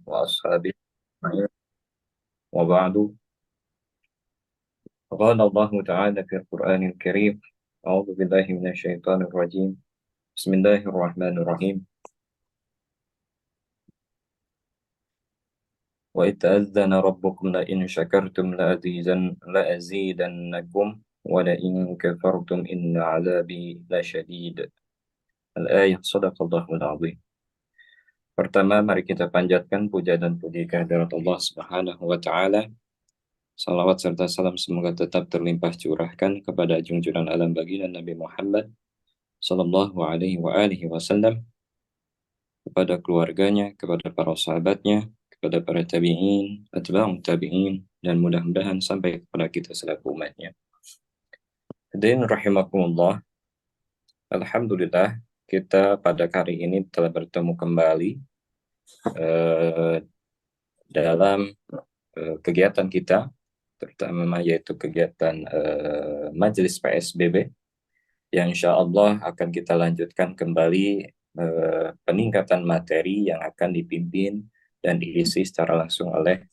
وأصحابه أجمعين. وبعد، قال الله تعالى في القرآن الكريم: أعوذ بالله من الشيطان الرجيم. بسم الله الرحمن الرحيم. وإذ تأذن ربكم لئن شكرتم لأزيدنكم ولئن كفرتم إن عذابي لشديد. Al-ayat. Sadaqallahul Azim. Pertama, mari kita panjatkan puja dan puji kehadirat Allah Subhanahu wa Ta'ala. Salawat serta salam semoga tetap terlimpah curahkan kepada junjungan alam baginda Nabi Muhammad Sallallahu Alaihi Wasallam, kepada keluarganya, kepada para sahabatnya, kepada para tabi'in, atba'un tabi'in, dan mudah-mudahan sampai kepada kita selaku umatnya. Hadirin rahimakumullah. Alhamdulillah, kita pada hari ini telah bertemu kembali eh, dalam kegiatan kita, terutama yaitu kegiatan Majelis PSBB, yang insya Allah akan kita lanjutkan kembali peningkatan materi yang akan dipimpin dan diisi secara langsung oleh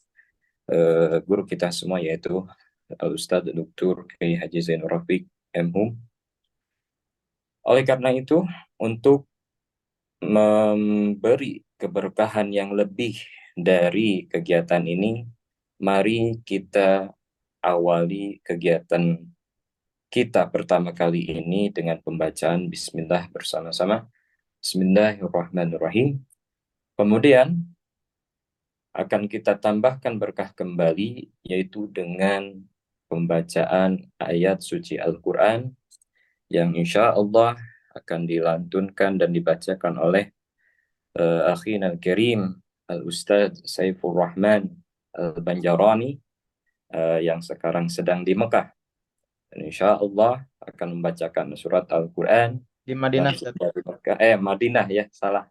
guru kita semua, yaitu Ustadz Dr. Kiai Haji Zainur Rafiq MHum. Oleh karena itu, untuk memberi keberkahan yang lebih dari kegiatan ini, mari kita awali kegiatan kita pertama kali ini dengan pembacaan Bismillah bersama-sama. Bismillahirrahmanirrahim. Kemudian akan kita tambahkan berkah kembali, yaitu dengan pembacaan ayat suci Al-Quran yang insya Allah akan dilantunkan dan dibacakan oleh Akhina Al-Karim Al-Ustadz Saiful Rahman Al-Banjarani yang sekarang sedang di Mekah. Dan insya Allah akan membacakan surat Al-Quran Di Madinah, langsung dari Mekah. Madinah ya, salah.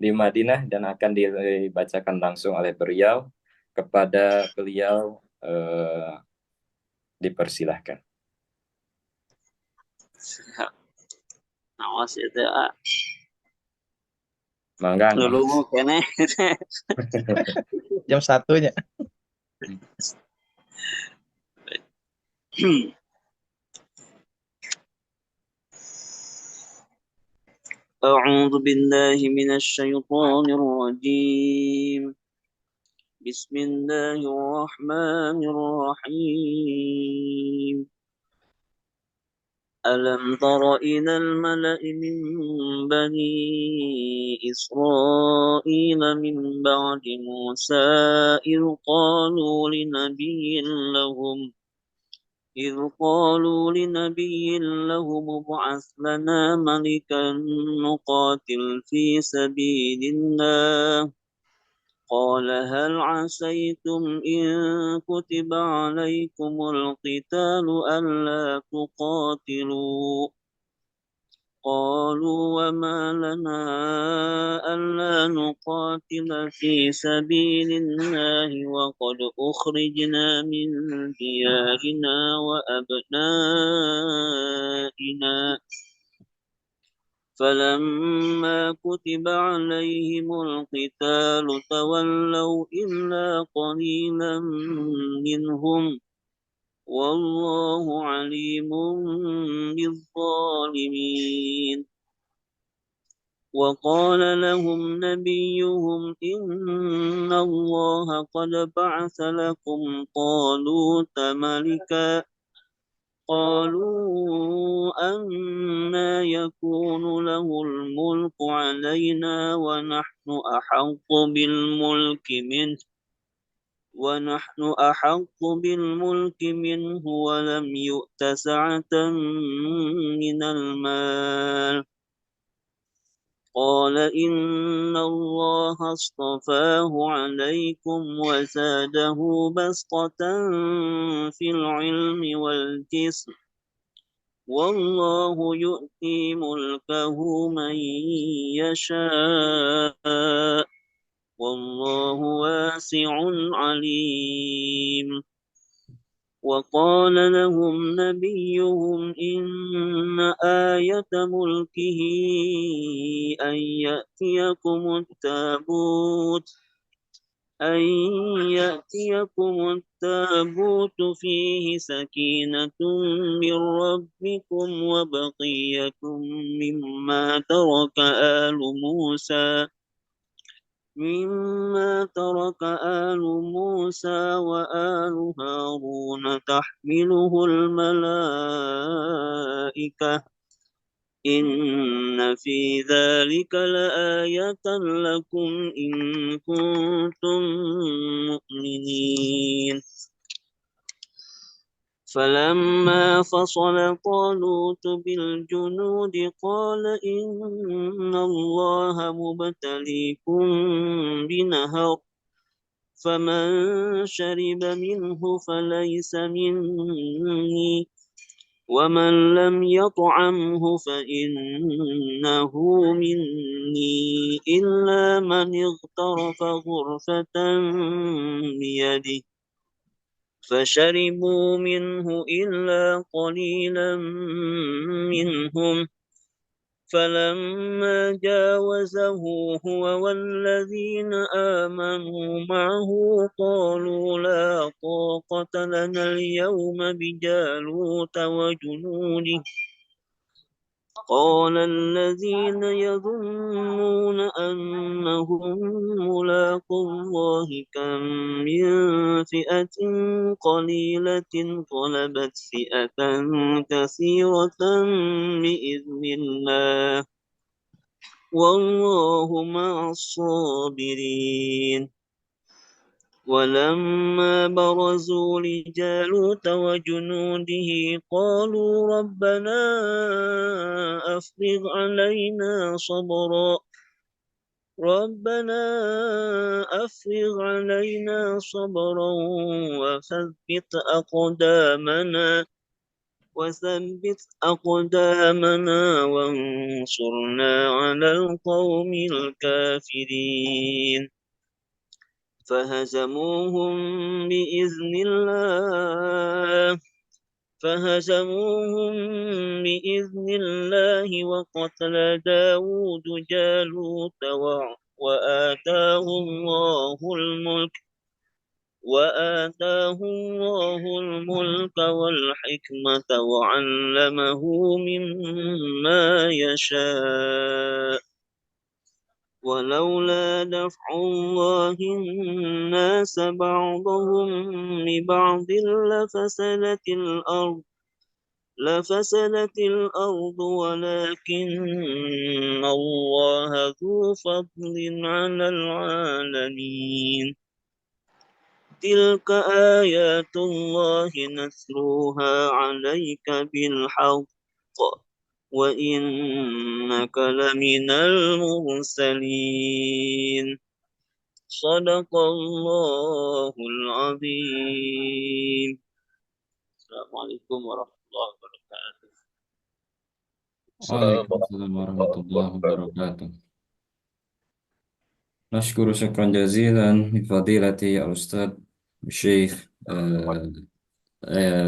Di Madinah, dan akan dibacakan langsung oleh beliau. Kepada beliau dipersilahkan. Awas itu Mangga. lulu kene. jam 1-nya. أعوذ بالله من الشيطان الرجيم. بسم الله الرحمن الرحيم. ألم تر إلى الملأ من بني إسرائيل من بعد موسى إذ قالوا لنبي لهم ابعث لنا ملكا نقاتل في سبيل الله. قال هل عسيتم إن كتب عليكم القتال ألا تقاتلوا؟ قالوا وما لنا ألا نقاتل في سبيل الله وقد أخرجنا من ديارنا وأبنائنا. فلما كتب عليهم القتال تولوا إلا قليلا منهم والله عليم بالظالمين. وقال لهم نبيهم إن الله قد بعث لكم طالوت ملكا. قالوا أنى يكون له الملك علينا ونحن أحق بالملك منه ولم يؤت سعة من المال. قال إن الله اصطفاه عليكم وزاده بسطة في العلم والجسم والله يؤتي ملكه من يشاء والله واسع عليم. وقال لهم نبيهم إن آية ملكه أن أن يأتيكم التابوت فيه سكينة من ربكم وبقية مما ترك آل موسى وآل هارون تحمله الملائكة إن في ذلك لآية لكم إن كنتم مؤمنين. فلما فصل طالوت بالجنود قال إن الله مبتليكم بنهر فمن شرب منه فليس مني ومن لم يطعمه فإنه مني إلا من اغترف غرفة بيده فشربوا منه إلا قليلا منهم فلما جاوزه هو والذين آمنوا معه قالوا لا طاقة لنا اليوم بجالوت وجنوده قال الذين يظنون أنهم ملاقو الله كم من فئة قليلة غلبت فئة كثيرة بإذن الله والله مع الصابرين. ولما برزوا لجالوت وجنوده قالوا ربنا أفرغ علينا صبرا وثبت أقدامنا وانصرنا على القوم الكافرين. فهزموهم بإذن الله وقتل داود جالوت وآتاه الله الملك والحكمة وعلمه مما يشاء ولولا دفع الله الناس بعضهم ببعض لفسدت الأرض ولكن الله ذو فضل على العالمين. تلك آيات الله نتلوها عليك بالحق وإنك لمن المرسلين. صدق الله العظيم. السلام عليكم ورحمة الله وبركاته. Waalaikumsalam warahmatullahi wabarakatuh. Nashkuru syukran jazilan Fadilati al-Ustadz Syekh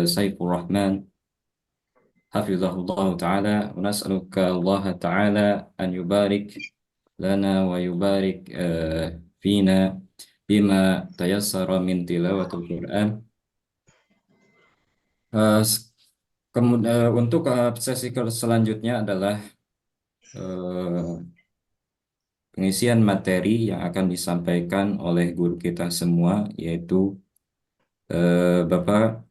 Saifur Rahman Hafizahullah Ta'ala wa nas'aluka Allah Ta'ala an yubarik lana wa yubarik fina bima tayassara min tilawatul Quran. Untuk sesi selanjutnya adalah pengisian materi yang akan disampaikan oleh guru kita semua, yaitu Bapak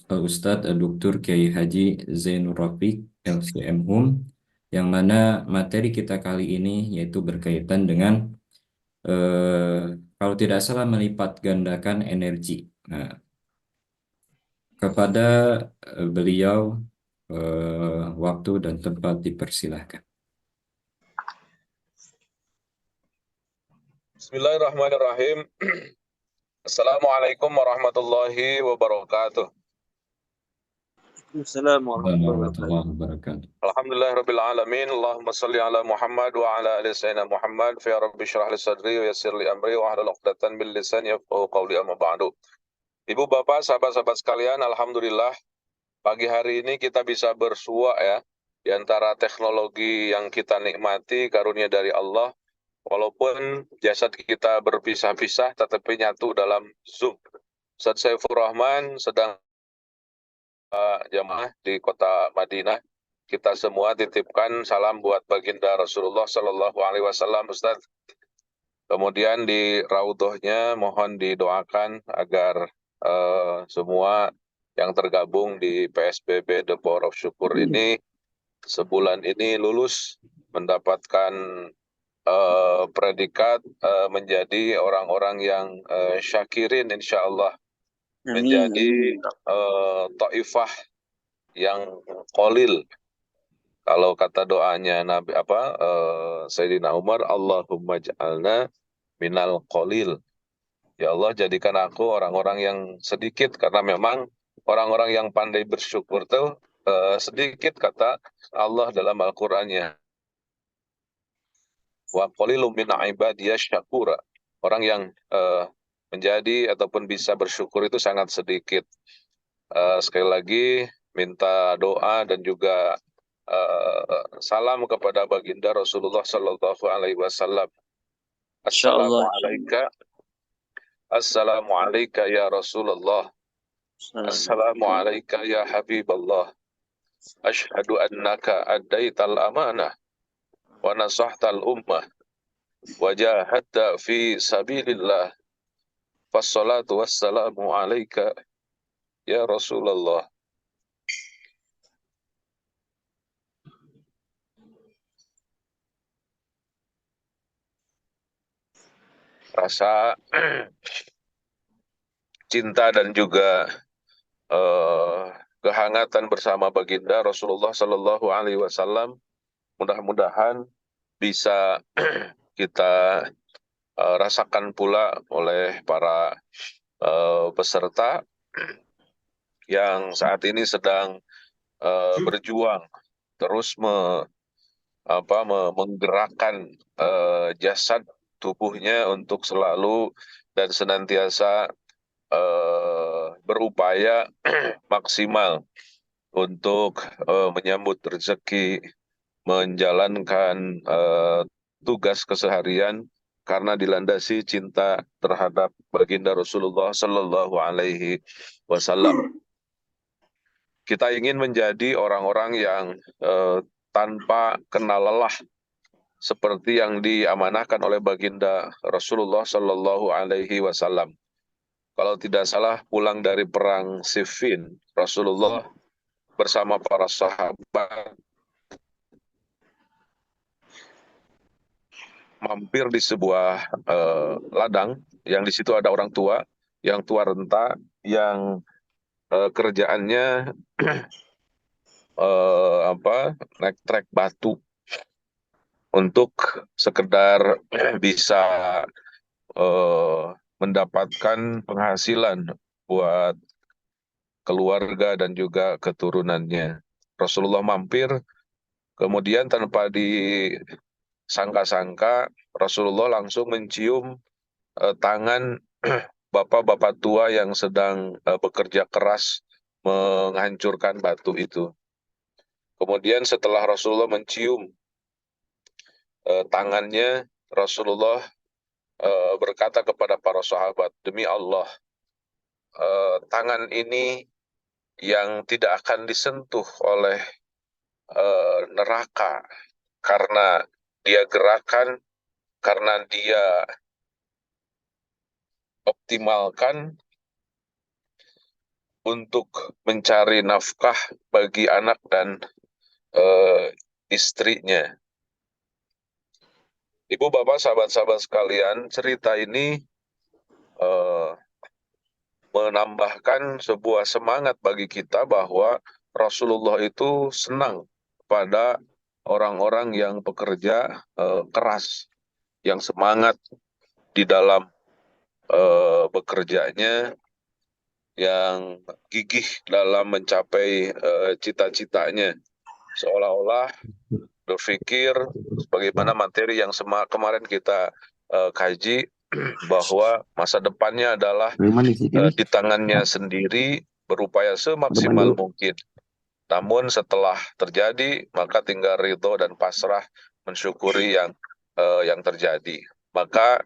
Ustadz Dr. Kiai Haji Zainur Rafiq LCM Hum, yang mana materi kita kali ini yaitu berkaitan dengan kalau tidak salah melipat gandakan energi. Nah, kepada beliau waktu dan tempat dipersilahkan. Bismillahirrahmanirrahim. Assalamualaikum warahmatullahi wabarakatuh. Assalamualaikum warahmatullahi wabarakatuh. Alhamdulillahirabbil alamin. Allahumma shalli ala Muhammad wa ala ali sayyidina Muhammad. Fa ya rabbi shrah li sadri wa yassir li amri wa hlul 'uqdatam min lisani yafqahu qawli amma ba'du. Ibu Bapak, sahabat-sahabat sekalian, alhamdulillah pagi hari ini kita bisa bersua ya di antara teknologi yang kita nikmati karunia dari Allah. Walaupun jasad kita berpisah-pisah tetapi nyatu dalam Zoom. Ustaz Saifur Rahman sedang jamaah di kota Madinah. Kita semua titipkan salam buat baginda Rasulullah Sallallahu Alaihi Wasallam, Ustaz. Kemudian di raudhahnya mohon didoakan agar semua yang tergabung di PSBB The Power of Syukur ini sebulan ini lulus mendapatkan predikat menjadi orang-orang yang syakirin, insya Allah menjadi taifah yang qalil. Kalau kata doanya Nabi Sayyidina Umar, Allahumma ja'alna minal qalil. Ya Allah, jadikan aku orang-orang yang sedikit, karena memang orang-orang yang pandai bersyukur itu sedikit, kata Allah dalam Al-Qur'annya. Wa qalilum min ibadiyas syakura. Orang yang menjadi ataupun bisa bersyukur itu sangat sedikit. Sekali lagi minta doa dan juga salam kepada baginda Rasulullah Sallallahu Alaihi Wasallam. Assalamualaikum ya Rasulullah. Assalamualaikum ya Habiballah. Ashhadu annaka addaital amanah wa nasahtal ummah wa jahadta fi sabilillah. Wassalatu wassalamu alaika ya Rasulullah. Rasa cinta dan juga kehangatan bersama baginda Rasulullah Sallallahu Alaihi Wasallam mudah-mudahan bisa kita rasakan pula oleh para peserta yang saat ini sedang berjuang terus menggerakkan jasad tubuhnya untuk selalu dan senantiasa berupaya maksimal untuk menyambut rezeki, menjalankan tugas keseharian karena dilandasi cinta terhadap baginda Rasulullah Sallallahu Alaihi Wasallam. Kita ingin menjadi orang-orang yang tanpa kenal lelah, seperti yang diamanahkan oleh baginda Rasulullah Sallallahu Alaihi Wasallam. Kalau tidak salah pulang dari perang Siffin, Rasulullah bersama para sahabat mampir di sebuah ladang yang di situ ada orang tua, yang tua renta, yang kerjaannya naik trek batu untuk sekedar bisa mendapatkan penghasilan buat keluarga dan juga keturunannya. Rasulullah mampir, kemudian tanpa disangka-sangka Rasulullah langsung mencium tangan bapak-bapak tua yang sedang bekerja keras menghancurkan batu itu. Kemudian setelah Rasulullah mencium tangannya, Rasulullah berkata kepada para sahabat, demi Allah, tangan ini yang tidak akan disentuh oleh neraka karena dia gerakan, karena dia optimalkan untuk mencari nafkah bagi anak dan istrinya. Ibu, Bapak, sahabat-sahabat sekalian, cerita ini menambahkan sebuah semangat bagi kita bahwa Rasulullah itu senang pada orang-orang yang bekerja keras, yang semangat di dalam bekerjanya, yang gigih dalam mencapai cita-citanya, seolah-olah berpikir sebagaimana materi yang kemarin kita kaji, bahwa masa depannya adalah di tangannya sendiri, berupaya semaksimal mungkin. Namun setelah terjadi, maka tinggal ridho dan pasrah mensyukuri yang terjadi. Maka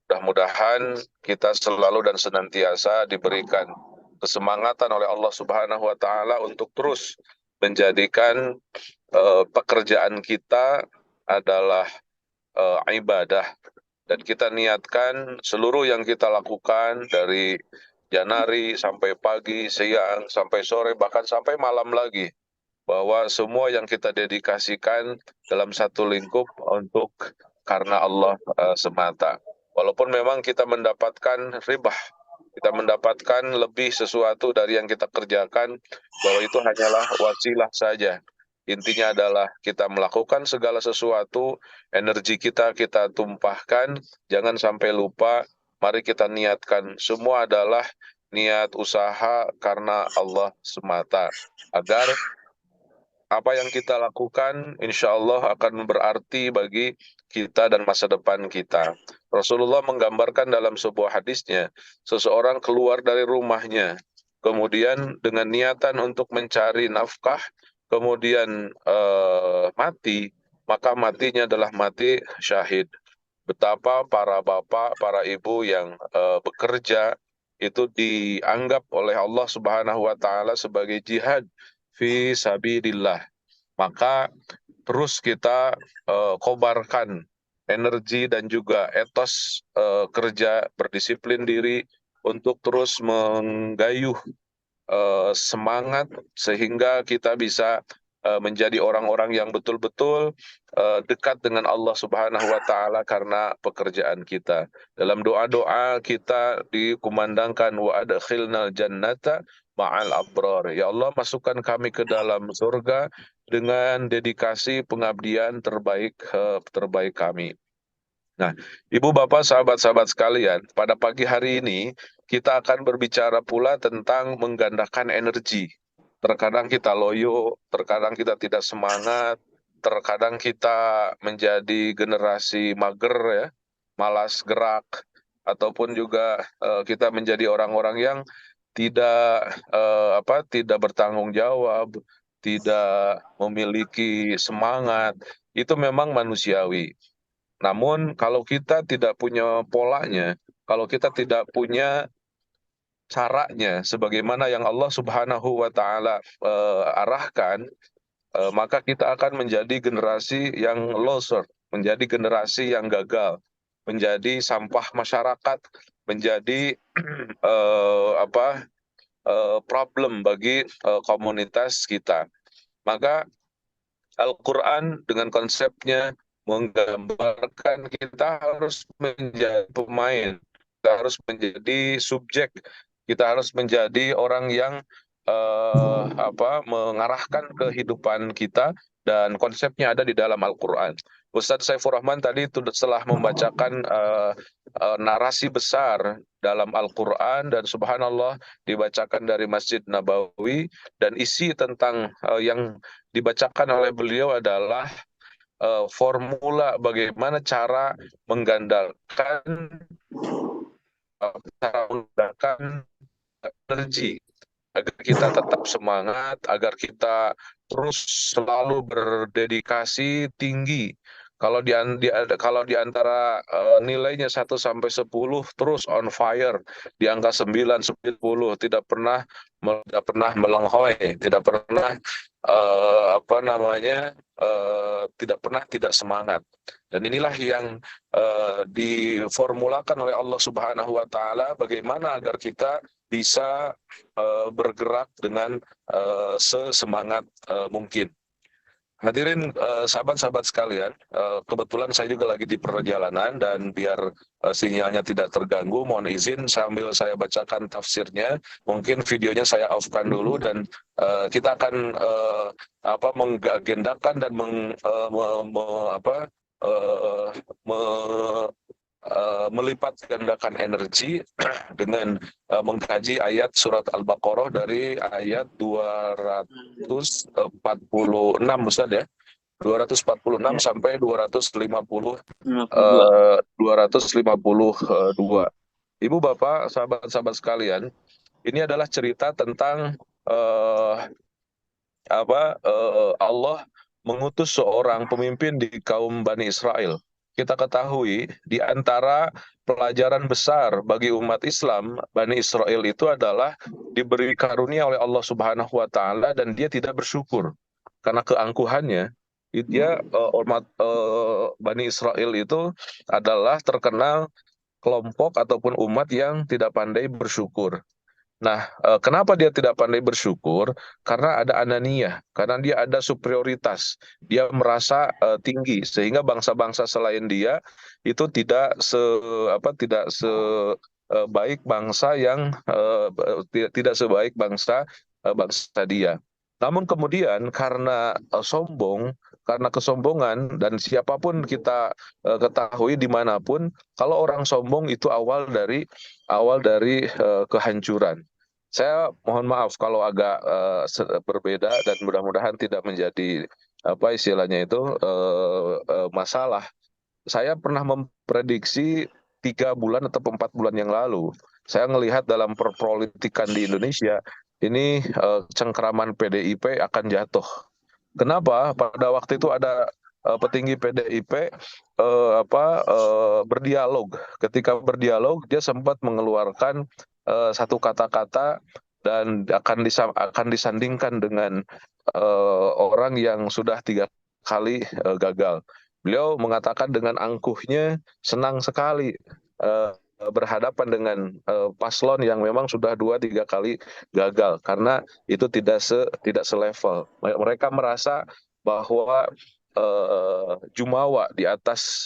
mudah-mudahan kita selalu dan senantiasa diberikan kesemangatan oleh Allah Subhanahu wa taala untuk terus menjadikan pekerjaan kita adalah ibadah, dan kita niatkan seluruh yang kita lakukan dari janari sampai pagi, siang, sampai sore, bahkan sampai malam lagi, bahwa semua yang kita dedikasikan dalam satu lingkup untuk karena Allah semata. Walaupun memang kita mendapatkan ribah, kita mendapatkan lebih sesuatu dari yang kita kerjakan, bahwa itu hanyalah wasilah saja. Intinya adalah kita melakukan segala sesuatu, energi kita tumpahkan, jangan sampai lupa, mari kita niatkan, semua adalah niat usaha karena Allah semata, agar apa yang kita lakukan insya Allah akan berarti bagi kita dan masa depan kita. Rasulullah menggambarkan dalam sebuah hadisnya, seseorang keluar dari rumahnya, kemudian dengan niatan untuk mencari nafkah, kemudian mati, maka matinya adalah mati syahid. Betapa para bapak, para ibu yang bekerja itu dianggap oleh Allah Subhanahu wa taala sebagai jihad fi sabilillah. Maka terus kita kobarkan energi dan juga etos kerja, berdisiplin diri untuk terus menggayuh semangat sehingga kita bisa menjadi orang-orang yang betul-betul dekat dengan Allah Subhanahu wa taala karena pekerjaan kita. Dalam doa-doa kita dikumandangkan wa adkhilnal jannata ma'al abrar. Ya Allah, masukkan kami ke dalam surga dengan dedikasi pengabdian terbaik kami. Nah, Ibu Bapak, sahabat-sahabat sekalian, pada pagi hari ini kita akan berbicara pula tentang menggandakan energi. Terkadang kita loyo, terkadang kita tidak semangat, terkadang kita menjadi generasi mager ya, malas gerak, ataupun juga kita menjadi orang-orang yang tidak bertanggung jawab, tidak memiliki semangat. Itu memang manusiawi. Namun kalau kita tidak punya polanya, kalau kita tidak punya caranya sebagaimana yang Allah Subhanahu wa taala arahkan, maka kita akan menjadi generasi yang loser, menjadi generasi yang gagal, menjadi sampah masyarakat, menjadi problem bagi komunitas kita. Maka Al-Quran dengan konsepnya menggambarkan kita harus menjadi pemain, kita harus menjadi subjek, kita harus menjadi orang yang mengarahkan kehidupan kita, dan konsepnya ada di dalam Al-Quran. Ustadz Saifur Rahman tadi telah membacakan narasi besar dalam Al-Quran, dan subhanallah dibacakan dari Masjid Nabawi, dan isi tentang yang dibacakan oleh beliau adalah formula bagaimana cara menggandakan energi agar kita tetap semangat, agar kita terus selalu berdedikasi tinggi. Kalau di antara nilainya 1 sampai 10 terus on fire, di angka 9, 10, tidak pernah melenghoy, tidak pernah tidak semangat. Dan inilah yang diformulakan oleh Allah Subhanahu wa taala, bagaimana agar kita bisa bergerak dengan sesemangat mungkin. Hadirin sahabat-sahabat sekalian, kebetulan saya juga lagi di perjalanan, dan biar sinyalnya tidak terganggu, mohon izin sambil saya bacakan tafsirnya. Mungkin videonya saya off-kan dulu, dan kita akan mengagendakan dan melipat gandakan energi dengan mengkaji ayat surat Al-Baqarah dari ayat 246 Ustaz ya. 246 Ya. sampai 252. 52. Ibu Bapak, sahabat-sahabat sekalian, ini adalah cerita tentang Allah mengutus seorang pemimpin di kaum Bani Israel. Kita ketahui di antara pelajaran besar bagi umat Islam, Bani Israel itu adalah diberi karunia oleh Allah Subhanahu wa taala dan dia tidak bersyukur. Karena keangkuhannya, Bani Israel itu adalah terkenal kelompok ataupun umat yang tidak pandai bersyukur. Nah, kenapa dia tidak pandai bersyukur? Karena ada ananiyah, karena dia ada superioritas. Dia merasa tinggi sehingga bangsa-bangsa selain dia itu tidak sebaik bangsa yang tidak sebaik bangsa dia. Namun kemudian karena sombong, karena kesombongan dan siapapun kita ketahui dimanapun, kalau orang sombong itu awal dari kehancuran. Saya mohon maaf kalau agak berbeda dan mudah-mudahan tidak menjadi apa istilahnya itu masalah. Saya pernah memprediksi 3 bulan atau 4 bulan yang lalu. Saya melihat dalam perpolitikan di Indonesia ini cengkeraman PDIP akan jatuh. Kenapa? Pada waktu itu ada petinggi PDIP berdialog. Ketika berdialog, dia sempat mengeluarkan satu kata-kata dan akan disandingkan dengan orang yang sudah 3 kali gagal. Beliau mengatakan dengan angkuhnya senang sekali berhadapan dengan paslon yang memang sudah 2-3 kali gagal karena itu tidak selevel. Mereka merasa bahwa jumawa di atas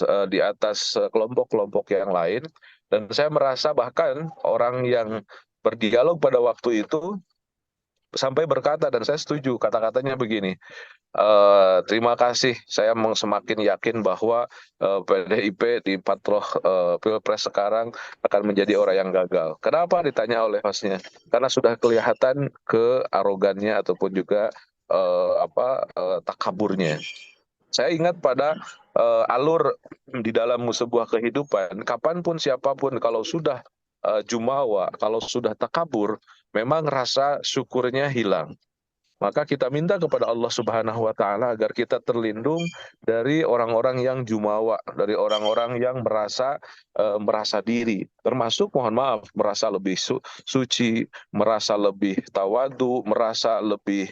kelompok-kelompok yang lain, dan saya merasa bahkan orang yang berdialog pada waktu itu sampai berkata, dan saya setuju kata-katanya begini, terima kasih, saya semakin yakin bahwa PDIP di patroh Pilpres sekarang akan menjadi orang yang gagal. Kenapa ditanya oleh hostnya? Karena sudah kelihatan kearogannya ataupun juga takaburnya. Saya ingat pada alur di dalam sebuah kehidupan, kapanpun siapapun kalau sudah jumawa, kalau sudah takabur, memang rasa syukurnya hilang. Maka kita minta kepada Allah Subhanahu wa taala agar kita terlindung dari orang-orang yang jumawa, dari orang-orang yang merasa diri, termasuk mohon maaf merasa lebih suci, merasa lebih tawadu, merasa lebih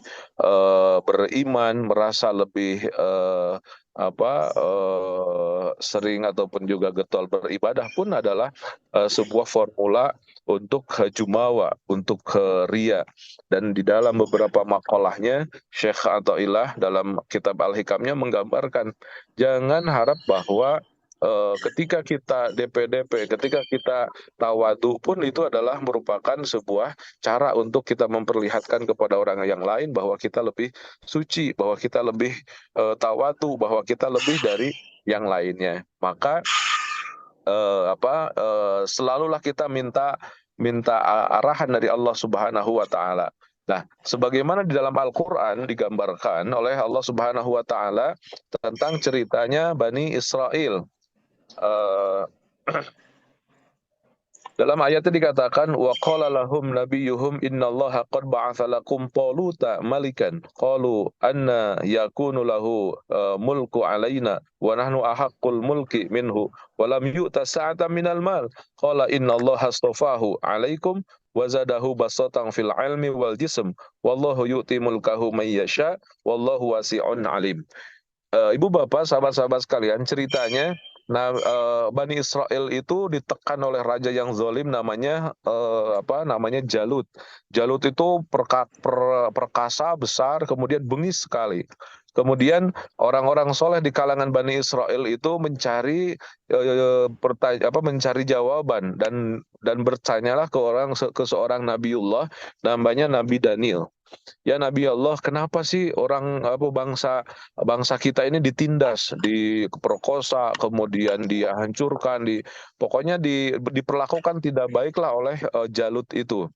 beriman, merasa lebih sering ataupun juga getol beribadah pun adalah sebuah formula untuk jumawa, untuk ria. Dan di dalam beberapa makalahnya, Syekh Athaillah dalam kitab Al-Hikamnya menggambarkan, jangan harap bahwa ketika kita DP-DP, ketika kita tawadu pun itu adalah merupakan sebuah cara untuk kita memperlihatkan kepada orang yang lain bahwa kita lebih suci, bahwa kita lebih tawadu, bahwa kita lebih dari yang lainnya. Maka selalulah kita minta arahan dari Allah Subhanahu wa taala. Nah, sebagaimana di dalam Al-Qur'an digambarkan oleh Allah Subhanahu wa taala tentang ceritanya Bani Israel. Dalam ayatnya dikatakan wa qala lahum nabiyuhum innallaha qad ba'atsa lakum taluta malikan qalu anna yakunu lahu mulku alaina wa nahnu ahaqqul mulki minhu wa lam yu'ta sa'atan minal mal qala innallaha astafahu alaikum wa zadahu basatan fil ilmi wal jism wallahu yu'ti mulkahu may yasha wallahu wasi'un alim. Ibu bapak, sahabat-sahabat sekalian, ceritanya Bani Israel itu ditekan oleh raja yang zalim namanya Jalut. Jalut itu perkasa besar, kemudian bengis sekali. Kemudian orang-orang soleh di kalangan Bani Israel itu mencari jawaban dan bertanyalah ke seorang Nabiullah namanya Nabi Daniel. Ya Nabi Allah, kenapa sih bangsa kita ini ditindas, diperkosa, kemudian dihancurkan, pokoknya diperlakukan tidak baiklah oleh Jalut itu.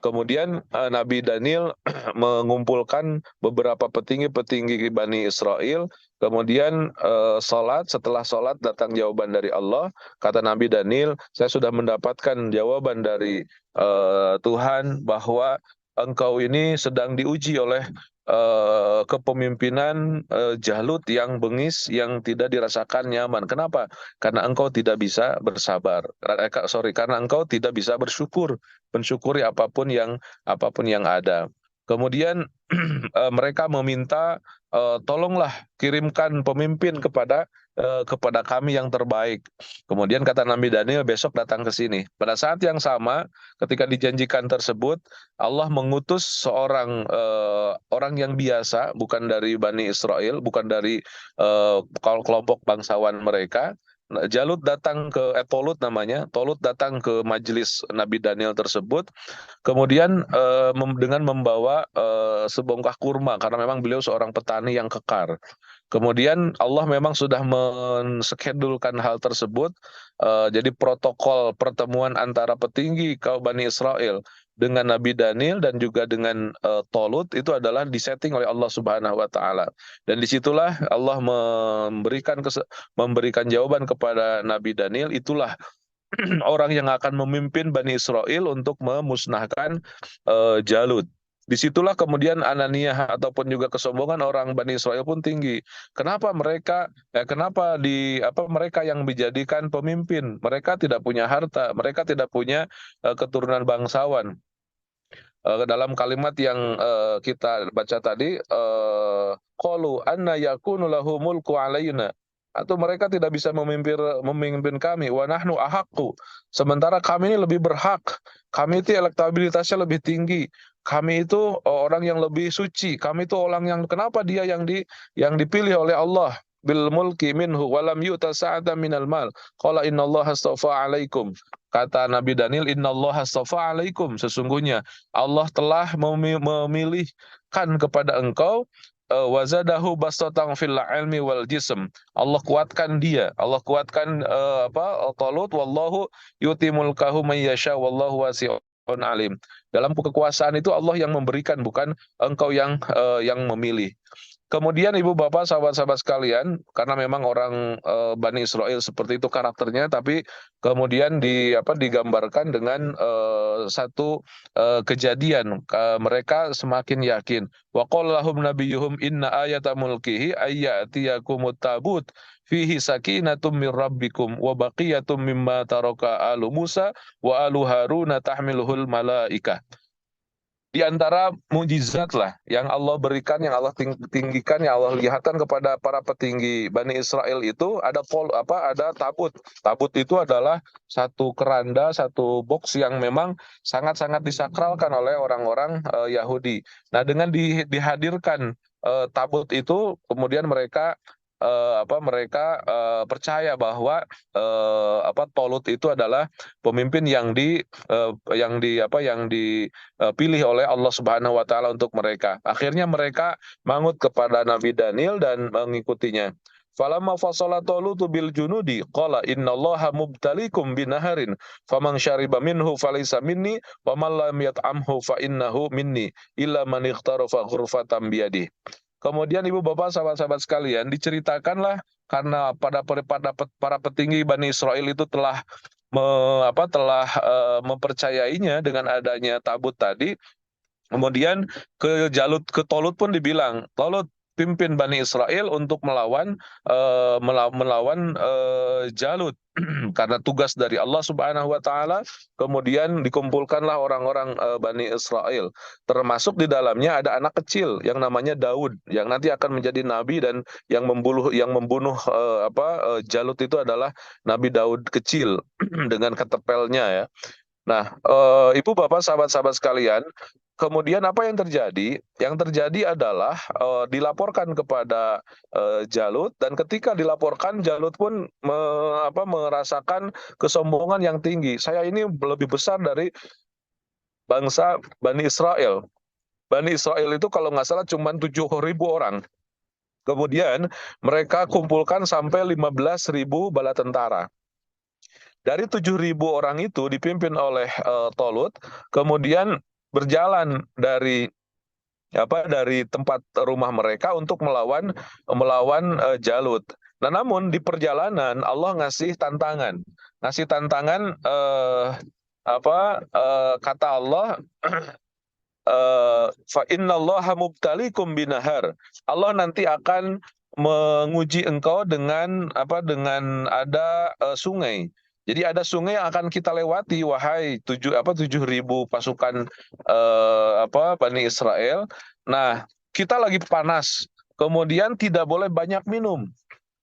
Kemudian Nabi Daniel mengumpulkan beberapa petinggi-petinggi Bani Israel. Kemudian sholat, setelah sholat datang jawaban dari Allah. Kata Nabi Daniel, saya sudah mendapatkan jawaban dari Tuhan bahwa engkau ini sedang diuji oleh kepemimpinan Jalut yang bengis, yang tidak dirasakan nyaman. Kenapa? Karena engkau tidak bisa bersabar. Karena engkau tidak bisa bersyukur, mensyukuri apapun yang ada. Kemudian mereka meminta, tolonglah kirimkan pemimpin kepada kami yang terbaik. Kemudian kata Nabi Daniel, besok datang ke sini. Pada saat yang sama, ketika dijanjikan tersebut, Allah mengutus seorang orang yang biasa, bukan dari Bani Israel, bukan dari kelompok bangsawan mereka. Jalut datang ke Tolut namanya, Tolut datang ke majelis Nabi Daniel tersebut, kemudian dengan membawa sebongkah kurma, karena memang beliau seorang petani yang kekar. Kemudian Allah memang sudah menskedulkan hal tersebut, jadi protokol pertemuan antara petinggi kaum Bani Israel dengan Nabi Daniel dan juga dengan Tolut itu adalah disetting oleh Allah Subhanahu wa taala. Dan disitulah Allah memberikan jawaban kepada Nabi Daniel, itulah orang yang akan memimpin Bani Israel untuk memusnahkan Jalut. Disitulah kemudian ananiyah ataupun juga kesombongan orang Bani Israel pun tinggi. Kenapa mereka mereka yang dijadikan pemimpin? Mereka tidak punya harta, mereka tidak punya keturunan bangsawan. Dalam kalimat yang kita baca tadi, qalu anna yakunu lahu mulku alaina, atau mereka tidak bisa memimpin kami, wa nahnu ahaqqu, sementara kami ini lebih berhak, kami itu elektabilitasnya lebih tinggi, kami itu orang yang lebih suci, kami itu orang yang, kenapa dia yang dipilih oleh Allah bil mulki minhu walam yu'ta sa'atan minal mal, qala innallaha astafa alaikum. Kata Nabi Daniel, innallaha astafa alaikum, sesungguhnya Allah telah memilihkan kepada engkau, wazadahu bastatan fil ilmi wal jism. Allah kuatkan dia, Allah kuatkan Talut, wallahu yuti mulkahu may yasha wallahu wasi'un alim. Dalam kekuasaan itu Allah yang memberikan, bukan engkau yang memilih. Kemudian ibu bapak sahabat-sahabat sekalian, karena memang orang Bani Israel seperti itu karakternya, tapi kemudian digambarkan dengan satu kejadian, mereka semakin yakin. Wa qala lahum nabiyuhum inna ayata mulkihi ayyatiyakumut tabut fihi sakinatum mir rabbikum wa baqiyatum mimma taraka alu Musa wa alu Haruna tahmiluhul malaikah. Di antara mujizat lah yang Allah berikan, yang Allah tinggikan, yang Allah lihatkan kepada para petinggi Bani Israel itu ada tabut. Tabut itu adalah satu keranda, satu box yang memang sangat-sangat disakralkan oleh orang-orang Yahudi. Nah, dengan dihadirkan tabut itu, kemudian mereka percaya bahwa Tolut itu adalah pemimpin yang dipilih oleh Allah Subhanahu wa taala untuk mereka. Akhirnya mereka mangut kepada Nabi Daniel dan mengikutinya. Falamma fasala Talutu bil junudi qala innallaha mubtalikum binaharin faman syariba minhu falaysa minni wa man lam yat'amhu fa innahu minni illa man ightarafa ghurfatan biyadihi. Kemudian ibu bapak sahabat-sahabat sekalian, diceritakanlah karena para petinggi Bani Israel itu telah mempercayainya dengan adanya tabut tadi. Kemudian ke Tolut pun dibilang, Tolut pimpin Bani Israel untuk melawan Jalut karena tugas dari Allah Subhanahu wa taala. Kemudian dikumpulkanlah orang-orang Bani Israel, termasuk di dalamnya ada anak kecil yang namanya Daud, yang nanti akan menjadi nabi, dan yang membunuh Jalut itu adalah Nabi Daud kecil dengan ketepelnya ya. Nah, ibu bapak sahabat-sahabat sekalian, kemudian apa yang terjadi? Yang terjadi adalah dilaporkan kepada Jalut, dan ketika dilaporkan, Jalut pun merasakan kesombongan yang tinggi. Saya ini lebih besar dari bangsa Bani Israel. Bani Israel itu kalau nggak salah cuma 7.000 orang. Kemudian mereka kumpulkan sampai 15.000 bala tentara. Dari 7.000 orang itu dipimpin oleh Tolut, kemudian berjalan dari tempat rumah mereka untuk melawan Jalut. Nah, namun di perjalanan Allah ngasih tantangan, kata Allah, fa innallaha mubtalikum binahar. Allah nanti akan menguji engkau dengan ada sungai. Jadi ada sungai yang akan kita lewati, wahai 7.000 pasukan Bani Israel. Nah, kita lagi panas. Kemudian tidak boleh banyak minum.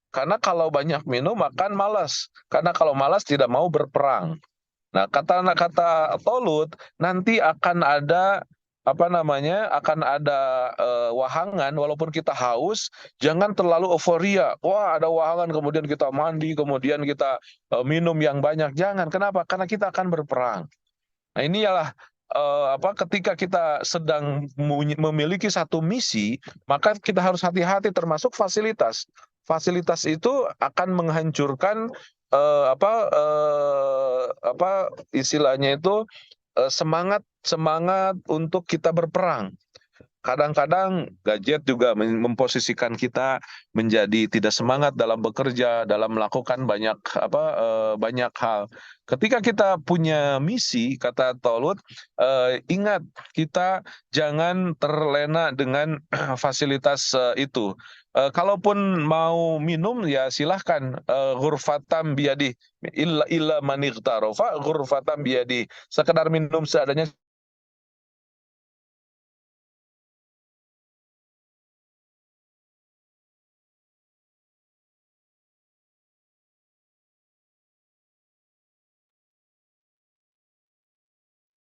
Karena kalau banyak minum akan malas. Karena kalau malas tidak mau berperang. Nah, kata Tolut, nanti akan ada wahangan, walaupun kita haus, jangan terlalu euforia. Wah, ada wahangan, kemudian kita mandi, kemudian kita minum yang banyak. Jangan. Kenapa? Karena kita akan berperang. Nah, inilah ketika kita sedang memiliki satu misi, maka kita harus hati-hati, termasuk fasilitas. Fasilitas itu akan menghancurkan istilahnya itu semangat untuk kita berperang. Kadang-kadang gadget juga memposisikan kita menjadi tidak semangat dalam bekerja, dalam melakukan banyak hal. Ketika kita punya misi, kata Tolut, ingat, kita jangan terlena dengan fasilitas itu. Kalaupun mau minum, ya silahkan, ghurfatam biyadi illa man igtarofa ghurfatam biyadi, sekedar minum seadanya.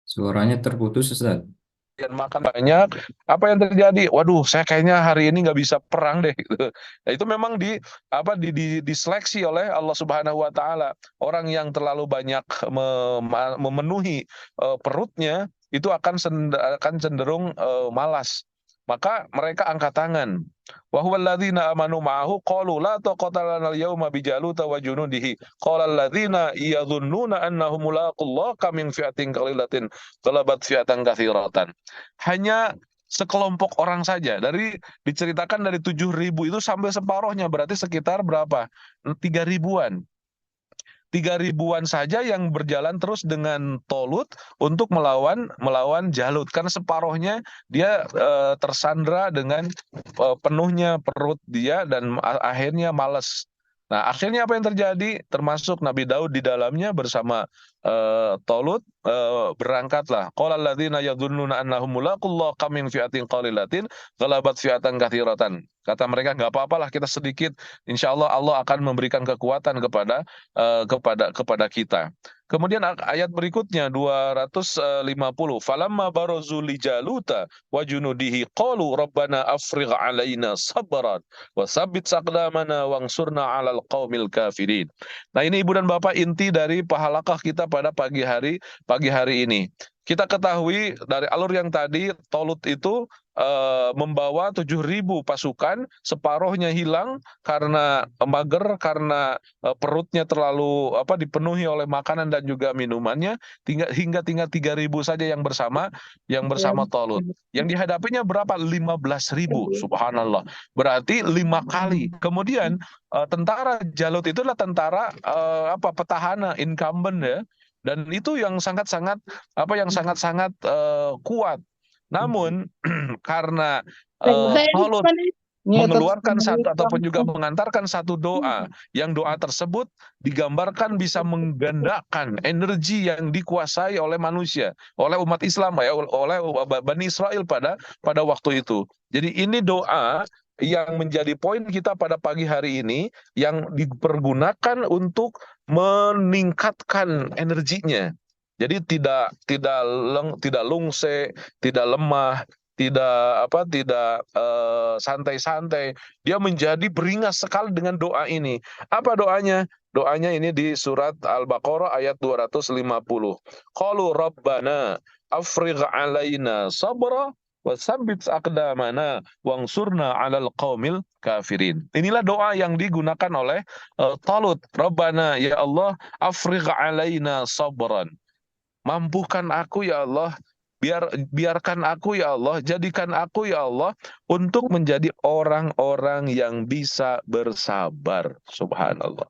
Suaranya terputus, Ustaz. Dan makan banyak, apa yang terjadi? Waduh, saya kayaknya hari ini nggak bisa perang deh. Gitu. Nah, itu memang diseleksi oleh Allah Subhanahu Wa Taala. Orang yang terlalu banyak memenuhi perutnya itu akan cenderung malas. Maka mereka angkat tangan. Wa huwal ladzina amanu ma'ahu qalu la taqata lana al-yawma bi Jaluta wa junudihi. Qala alladzina yadhunnuna annahum mulaqullah kam min fi'atin qalilatin ghalabat fi'atan katsiratan. Hanya sekelompok orang saja, diceritakan dari 7.000 itu sampai separuhnya, berarti sekitar berapa? 3.000-an. 3.000-an saja yang berjalan terus dengan Tolut untuk melawan Jalut, karena separuhnya dia tersandra dengan penuhnya perut dia dan akhirnya malas. Nah, akhirnya apa yang terjadi? Termasuk Nabi Daud di dalamnya bersama Tolut, berangkatlah. Qala alladzina yadhunnuna annahum mulaqullah kam min fi'atin qalilatin ghalabat fi'atan katsiratan. Kata mereka, nggak apa-apalah, kita sedikit, insya Allah Allah akan memberikan kekuatan kepada kita. Kemudian ayat berikutnya 250. Falamma barazu li Jaluta wa junudihi qalu rabbana afrigh alaina sabran wa tsabbit aqdamana wansurna 'alal qaumil kafirin. Nah, ini Ibu dan Bapak inti dari pahalakah kita pada pagi hari ini. Kita ketahui dari alur yang tadi, Tolut itu membawa 7.000 pasukan, separuhnya hilang karena mager, karena perutnya terlalu dipenuhi oleh makanan dan juga minumannya, hingga tinggal 3.000 saja yang bersama Tolut. Yang dihadapinya berapa? 15.000, subhanallah. Berarti 5 kali. Kemudian tentara Jalut itu adalah tentara petahana, incumbent ya. Dan itu yang sangat-sangat kuat. Namun karena Tolut mengeluarkan satu ataupun juga mengantarkan satu doa, yang doa tersebut digambarkan bisa menggandakan energi yang dikuasai oleh manusia, oleh umat Islam ya, oleh Bani Israel pada waktu itu. Jadi ini doa yang menjadi poin kita pada pagi hari ini, yang dipergunakan untuk meningkatkan energinya. Jadi tidak lungse, tidak lemah, tidak santai-santai. Dia menjadi beringas sekali dengan doa ini. Apa doanya? Doanya ini di surat Al-Baqarah ayat 250. Qalu rabbana afrigh alaina sabra wa tsabbit aqdamana wansurna 'alal qaumil kafirin. Inilah doa yang digunakan oleh Talut. Rabbana, ya Allah, afrigh alaina sabran. Mampukan aku ya Allah biarkan aku ya Allah, jadikan aku ya Allah untuk menjadi orang-orang yang bisa bersabar. Subhanallah.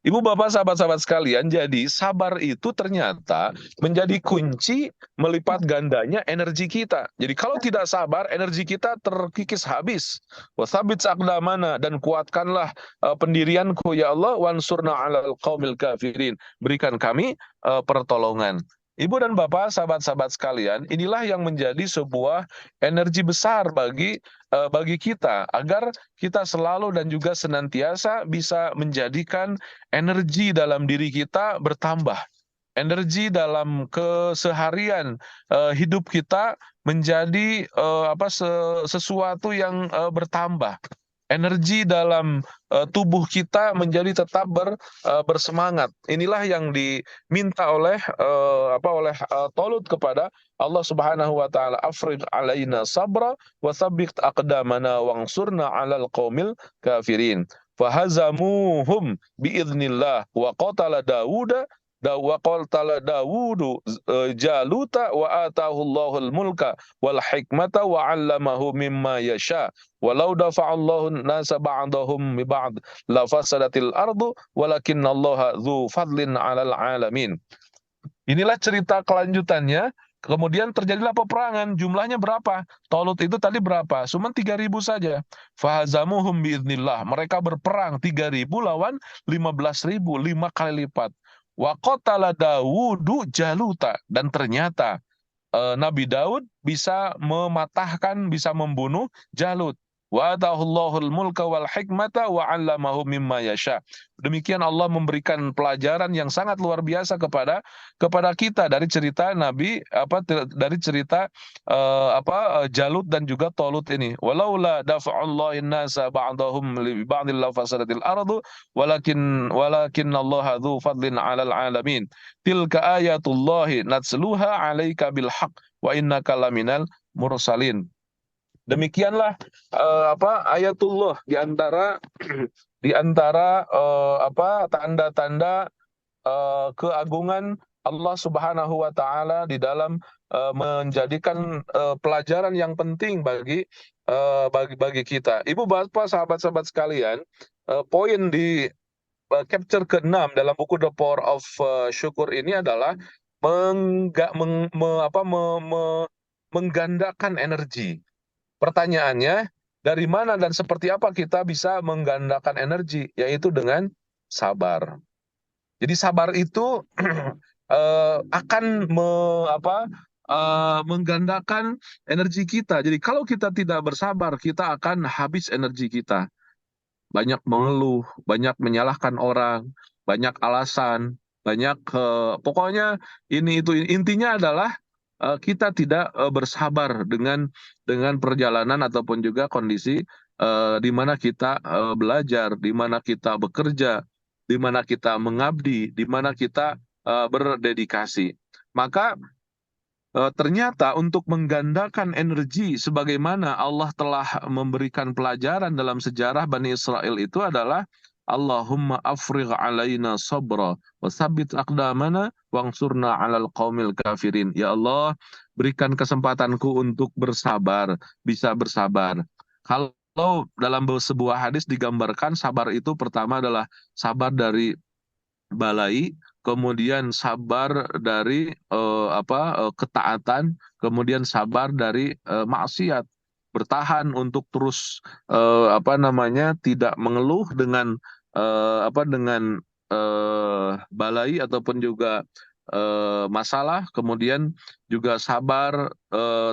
Ibu bapak sahabat-sahabat sekalian, jadi sabar itu ternyata menjadi kunci melipat gandanya energi kita. Jadi kalau tidak sabar, energi kita terkikis habis. Wasabit aqdamana, dan kuatkanlah pendirianku ya Allah, wansurna 'alal qaumil kafirin. Berikan kami pertolongan. Ibu dan bapak, sahabat-sahabat sekalian, inilah yang menjadi sebuah energi besar bagi kita agar kita selalu dan juga senantiasa bisa menjadikan energi dalam diri kita bertambah. Energi dalam keseharian hidup kita menjadi sesuatu yang bertambah. Energi dalam tubuh kita menjadi tetap bersemangat. Inilah yang diminta oleh Tolut kepada Allah Subhanahu wa taala, afrigh alaina sabra wa tsabbit aqdamana wangsurna 'alal qaumil kafirin. Fahazamuhum biiznillah wa qatala Dawudu Jaluta wa atahu Allahul mulka wal hikmata wa 'allamahu mimma yasha. Walau dafa'allahu nasa ba'dahum bi ba'd la fasadatil ardu walakinallaha dzu fadlin 'alal 'alamin. Inilah cerita kelanjutannya. Kemudian terjadilah peperangan. Jumlahnya berapa? Tolut itu tadi berapa? Cuma 3.000 saja. Fahazamuhum biiznillah. Mereka berperang 3.000 lawan 15.000, 5 kali lipat. Wa qatala Dawudu Jaluta. Dan ternyata Nabi Daud bisa mematahkan, bisa membunuh Jalut. Wa atahullahul mulka wal hikmata wa 'allamahu mimma yasha. Demikian Allah memberikan pelajaran yang sangat luar biasa kepada kita dari cerita Jalut dan juga Tolut ini. Walaula dafa'ullahin nasa ba'dahum li ba'dil la fasadatil ardu walakin Allah dzu fadlin 'alal 'alamin. Tilka ayatullahi natsluha 'alaika bil haqq wa innaka laminal mursalin. Demikianlah ayatullah di antara tanda-tanda keagungan Allah Subhanahu wa taala di dalam menjadikan pelajaran yang penting bagi kita. Ibu bapak, sahabat-sahabat sekalian, poin di capture ke-6 dalam buku The Power of Syukur ini adalah menggandakan energi. Pertanyaannya, dari mana dan seperti apa kita bisa menggandakan energi? Yaitu dengan sabar. Jadi sabar itu akan menggandakan energi kita. Jadi kalau kita tidak bersabar, kita akan habis energi kita. Banyak mengeluh, banyak menyalahkan orang, banyak alasan, banyak pokoknya ini itu. Intinya adalah kita tidak bersabar dengan perjalanan ataupun juga kondisi di mana kita belajar, di mana kita bekerja, di mana kita mengabdi, di mana kita berdedikasi. Maka ternyata untuk menggandakan energi sebagaimana Allah telah memberikan pelajaran dalam sejarah Bani Israel itu adalah Allahumma afrigh alaina sabra wa tsabbit aqdamana wangsurna 'alal qaumil kafirin. Ya Allah, berikan kesempatanku untuk bersabar, bisa bersabar. Kalau dalam sebuah hadis digambarkan sabar itu pertama adalah sabar dari balai, kemudian sabar dari ketaatan, kemudian sabar dari maksiat. Bertahan untuk terus tidak mengeluh dengan balai ataupun juga masalah, kemudian juga sabar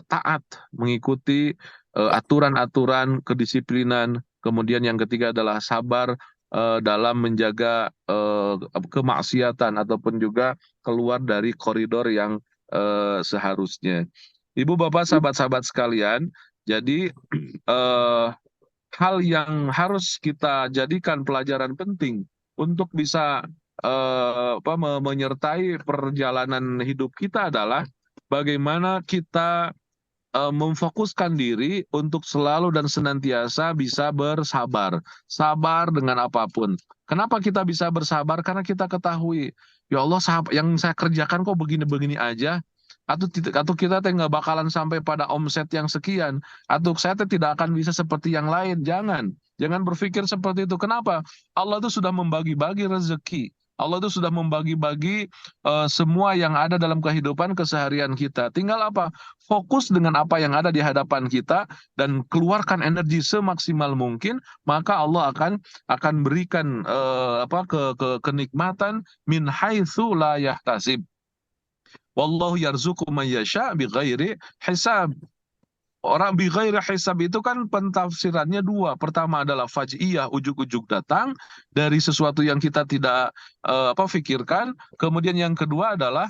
taat mengikuti aturan-aturan kedisiplinan. Kemudian yang ketiga adalah sabar dalam menjaga kemaksiatan ataupun juga keluar dari koridor yang seharusnya. Ibu bapak sahabat-sahabat sekalian, jadi hal yang harus kita jadikan pelajaran penting untuk bisa menyertai perjalanan hidup kita adalah bagaimana kita memfokuskan diri untuk selalu dan senantiasa bisa bersabar. Sabar dengan apapun. Kenapa kita bisa bersabar? Karena kita ketahui, ya Allah, yang saya kerjakan kok begini-begini aja. atau kita teh nggak bakalan sampai pada omset yang sekian, atau saya teh tidak akan bisa seperti yang lain. Jangan berpikir seperti itu. Kenapa? Allah itu sudah membagi-bagi rezeki. Allah itu sudah membagi-bagi semua yang ada dalam kehidupan keseharian kita. Tinggal apa? Fokus dengan apa yang ada di hadapan kita dan keluarkan energi semaksimal mungkin, maka Allah akan berikan kenikmatan min haitsu la yahtasib. Wallahu yarzuqu man yasha bighairi hisab. Orang bighairi hisab itu kan pentafsirannya dua. Pertama adalah faj'iyah, ujuk-ujuk datang dari sesuatu yang kita tidak pikirkan. Kemudian yang kedua adalah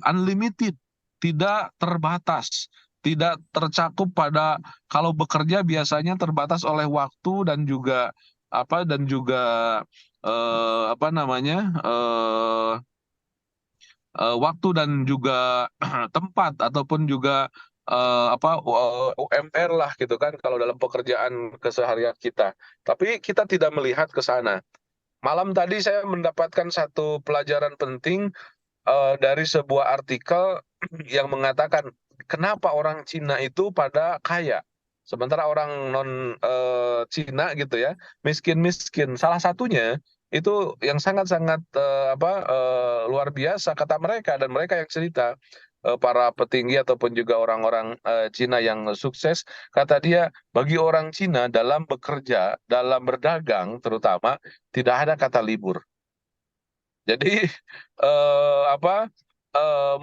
unlimited, tidak terbatas, tidak tercakup pada, kalau bekerja biasanya terbatas oleh waktu dan juga waktu dan juga tempat, ataupun juga UMR lah gitu kan kalau dalam pekerjaan keseharian kita. Tapi kita tidak melihat ke sana. Malam tadi saya mendapatkan satu pelajaran penting dari sebuah artikel yang mengatakan kenapa orang Cina itu pada kaya, sementara orang non Cina gitu ya miskin-miskin. Salah satunya itu yang sangat-sangat luar biasa kata mereka, dan mereka yang cerita para petinggi ataupun juga orang-orang Cina yang sukses, kata dia bagi orang Cina dalam bekerja, dalam berdagang terutama, tidak ada kata libur. Jadi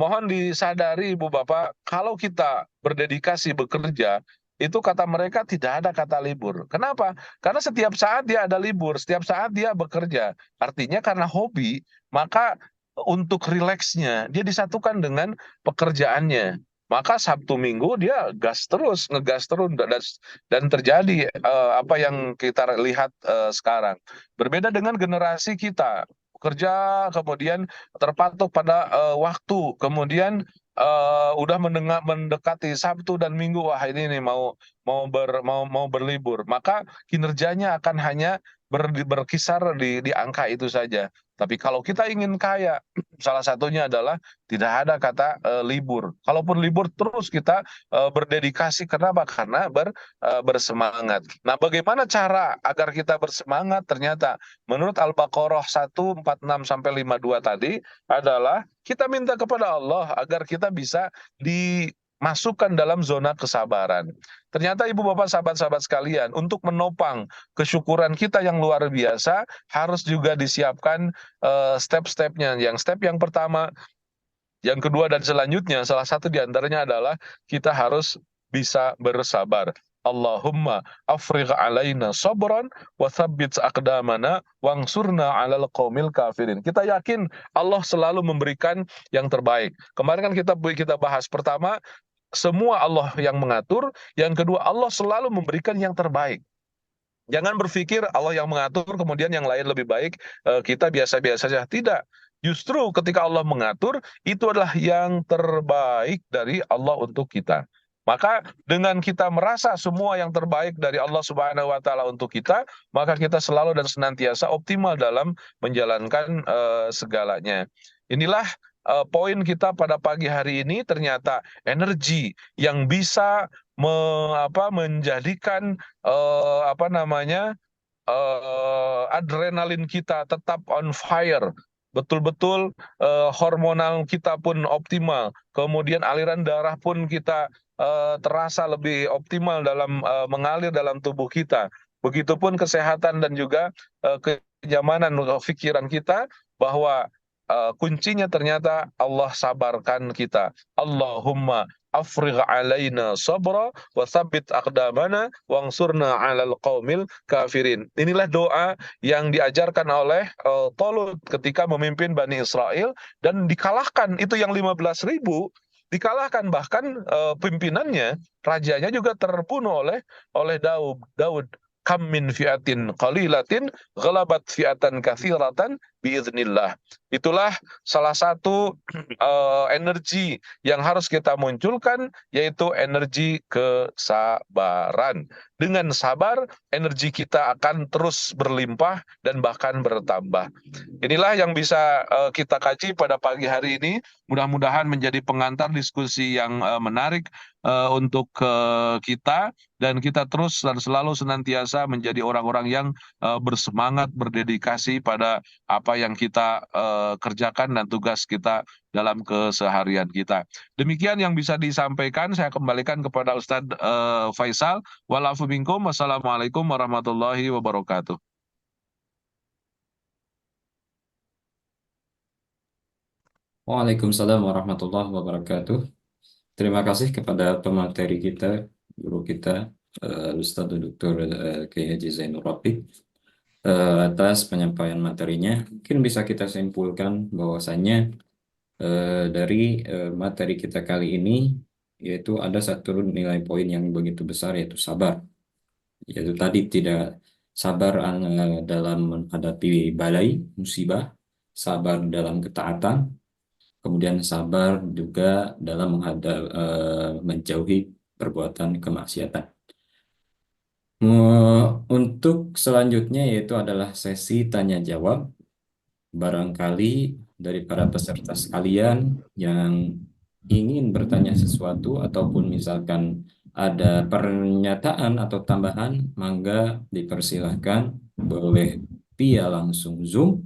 mohon disadari Ibu Bapak, kalau kita berdedikasi bekerja, itu kata mereka tidak ada kata libur. Kenapa? Karena setiap saat dia ada libur, setiap saat dia bekerja. Artinya karena hobi, maka untuk rileksnya dia disatukan dengan pekerjaannya. Maka Sabtu Minggu dia ngegas terus, dan terjadi apa yang kita lihat sekarang. Berbeda dengan generasi kita, kerja kemudian terpatok pada waktu, kemudian udah mendekati Sabtu dan Minggu, wah ini nih mau berlibur, maka kinerjanya akan hanya berkisar di angka itu saja. Tapi kalau kita ingin kaya, salah satunya adalah tidak ada kata libur. Kalaupun libur terus kita berdedikasi. Kenapa? Karena bersemangat. Nah, bagaimana cara agar kita bersemangat? Ternyata menurut Al-Baqarah 146-52 tadi adalah kita minta kepada Allah agar kita bisa dimasukkan dalam zona kesabaran. Ternyata Ibu Bapak sahabat-sahabat sekalian, untuk menopang kesyukuran kita yang luar biasa, harus juga disiapkan step-stepnya. Step yang pertama, yang kedua, dan selanjutnya, salah satu diantaranya adalah kita harus bisa bersabar. Allahumma afrigh alaina sabran wa tsabbit aqdamana wangsurna 'alal qaumil kafirin. Kita yakin Allah selalu memberikan yang terbaik. Kemarin kan kita bahas, pertama, semua Allah yang mengatur, yang kedua Allah selalu memberikan yang terbaik. Jangan berpikir Allah yang mengatur kemudian yang lain lebih baik, kita biasa-biasa saja. Tidak. Justru ketika Allah mengatur, itu adalah yang terbaik dari Allah untuk kita. Maka dengan kita merasa semua yang terbaik dari Allah Subhanahu wa Ta'ala untuk kita, maka kita selalu dan senantiasa optimal dalam menjalankan segalanya. Inilah poin kita pada pagi hari ini. Ternyata energi yang bisa menjadikan adrenalin kita tetap on fire, betul-betul hormonal kita pun optimal, kemudian aliran darah pun kita terasa lebih optimal dalam mengalir dalam tubuh kita. Begitupun kesehatan dan juga kenyamanan pikiran kita, bahwa kuncinya ternyata Allah sabarkan kita. Allahumma afrigh alaina sabra wa tsabbit aqdamana wangsurna 'alal qaumil kafirin. Inilah doa yang diajarkan oleh Talut ketika memimpin Bani Israel dan dikalahkan. Itu yang 15.000 dikalahkan, bahkan pimpinannya, rajanya juga terbunuh oleh Daud. Kam min fi'atin qalilatin ghalabat fi'atan katsiratan biiznillah. Itulah salah satu energi yang harus kita munculkan, yaitu energi kesabaran. Dengan sabar, energi kita akan terus berlimpah dan bahkan bertambah. Inilah yang bisa kita kaji pada pagi hari ini. Mudah-mudahan menjadi pengantar diskusi yang menarik untuk kita, dan kita terus dan selalu senantiasa menjadi orang-orang yang bersemangat, berdedikasi pada apa yang kita kerjakan dan tugas kita dalam keseharian kita. Demikian yang bisa disampaikan. Saya kembalikan kepada Ustadz Faisal. Walafu minkum. Wassalamualaikum warahmatullahi wabarakatuh. Waalaikumsalam warahmatullahi wabarakatuh. Terima kasih kepada pemateri kita, guru kita, Ustadz Dr. Kiai Haji Zainul Rafiq, atas penyampaian materinya. Mungkin bisa kita simpulkan bahwasannya dari materi kita kali ini, yaitu ada satu nilai poin yang begitu besar, yaitu sabar. Yaitu tadi tidak sabar dalam menghadapi badai, musibah, sabar dalam ketaatan, kemudian sabar juga dalam menjauhi perbuatan kemaksiatan. Untuk selanjutnya yaitu adalah sesi tanya jawab. Barangkali dari para peserta sekalian yang ingin bertanya sesuatu ataupun misalkan ada pernyataan atau tambahan, mangga dipersilahkan, boleh via langsung Zoom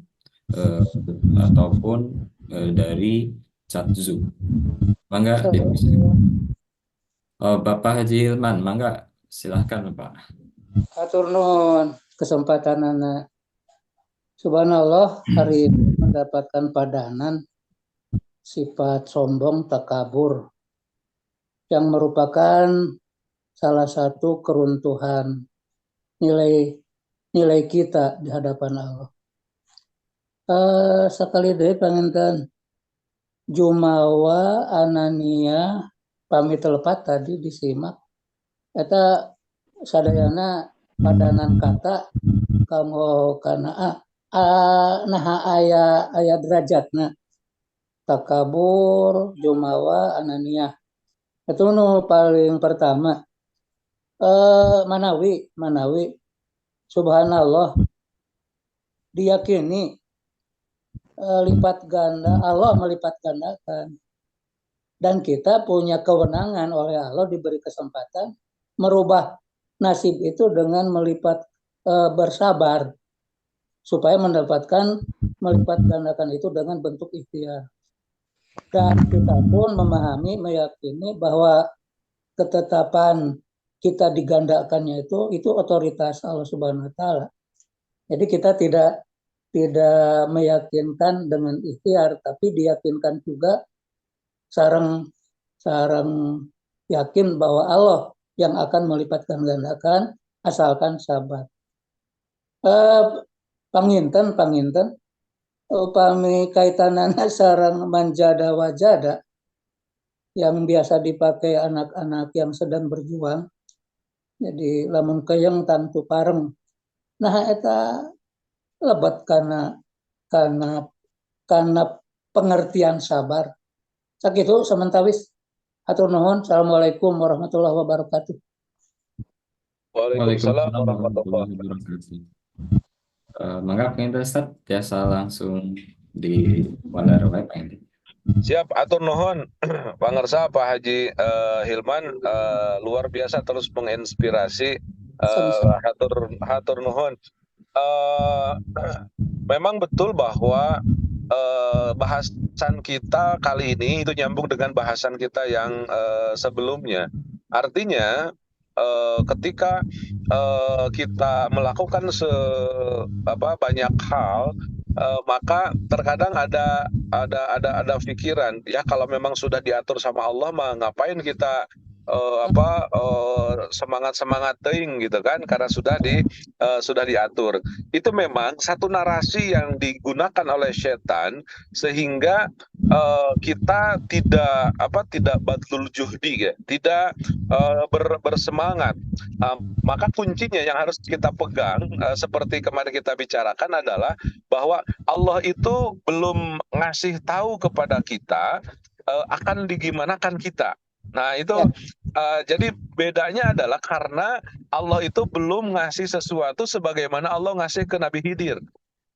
ataupun dari chat Zoom. Mangga dipersilahkan. Bapak Haji Hilman, mangga silahkan Bapak. Atur nuhun kesempatan anak. Subhanallah, hari ini mendapatkan padanan sifat sombong takabur yang merupakan salah satu keruntuhan nilai kita di hadapan Allah. Sekali deh panginten Jumawa Anania pamit telepat tadi disimak. Eta sadayana padanan kata kamu kana nah aya derajatna takabur Jumawa Anania. Itu nu paling pertama. Manawi subhanallah diyakini lipat ganda, Allah melipat gandakan, dan kita punya kewenangan oleh Allah diberi kesempatan merubah nasib itu dengan melipat bersabar supaya mendapatkan melipat gandakan itu dengan bentuk ikhtiar. Dan kita pun memahami, meyakini bahwa ketetapan kita digandakannya itu otoritas Allah Subhanahu wa taala. Jadi kita tidak meyakinkan dengan ikhtiar, tapi diyakinkan juga sareng yakin bahwa Allah yang akan melipatkan gandakan asalkan sabar. Panginten upami kaitanana sareng manjada wajada yang biasa dipakai anak-anak yang sedang berjuang. Jadi lamun keyeng tantu pareng. Nah eta lebat karena pengertian sabar. Sakitu sementawis. Atur nuhun. Assalamualaikum warahmatullahi wabarakatuh. Waalaikumsalam warahmatullahi wabarakatuh. Mangga pengen Ustaz biasa langsung di Walar web ini. Siap, atur nuhun. Pangersa Pak Haji Hilman luar biasa terus menginspirasi. Hatur nuhun. Memang betul bahwa bahasan kita kali ini itu nyambung dengan bahasan kita yang sebelumnya. Artinya ketika kita melakukan banyak hal, maka terkadang ada pikiran, ya kalau memang sudah diatur sama Allah, mah ngapain kita semangat teuing gitu kan, karena sudah diatur. Itu memang satu narasi yang digunakan oleh setan sehingga kita tidak badlul juhdi ya, tidak bersemangat. Maka kuncinya yang harus kita pegang seperti kemarin kita bicarakan adalah bahwa Allah itu belum ngasih tahu kepada kita akan digimanakan kita. Nah itu jadi bedanya adalah karena Allah itu belum ngasih sesuatu sebagaimana Allah ngasih ke Nabi Khidir.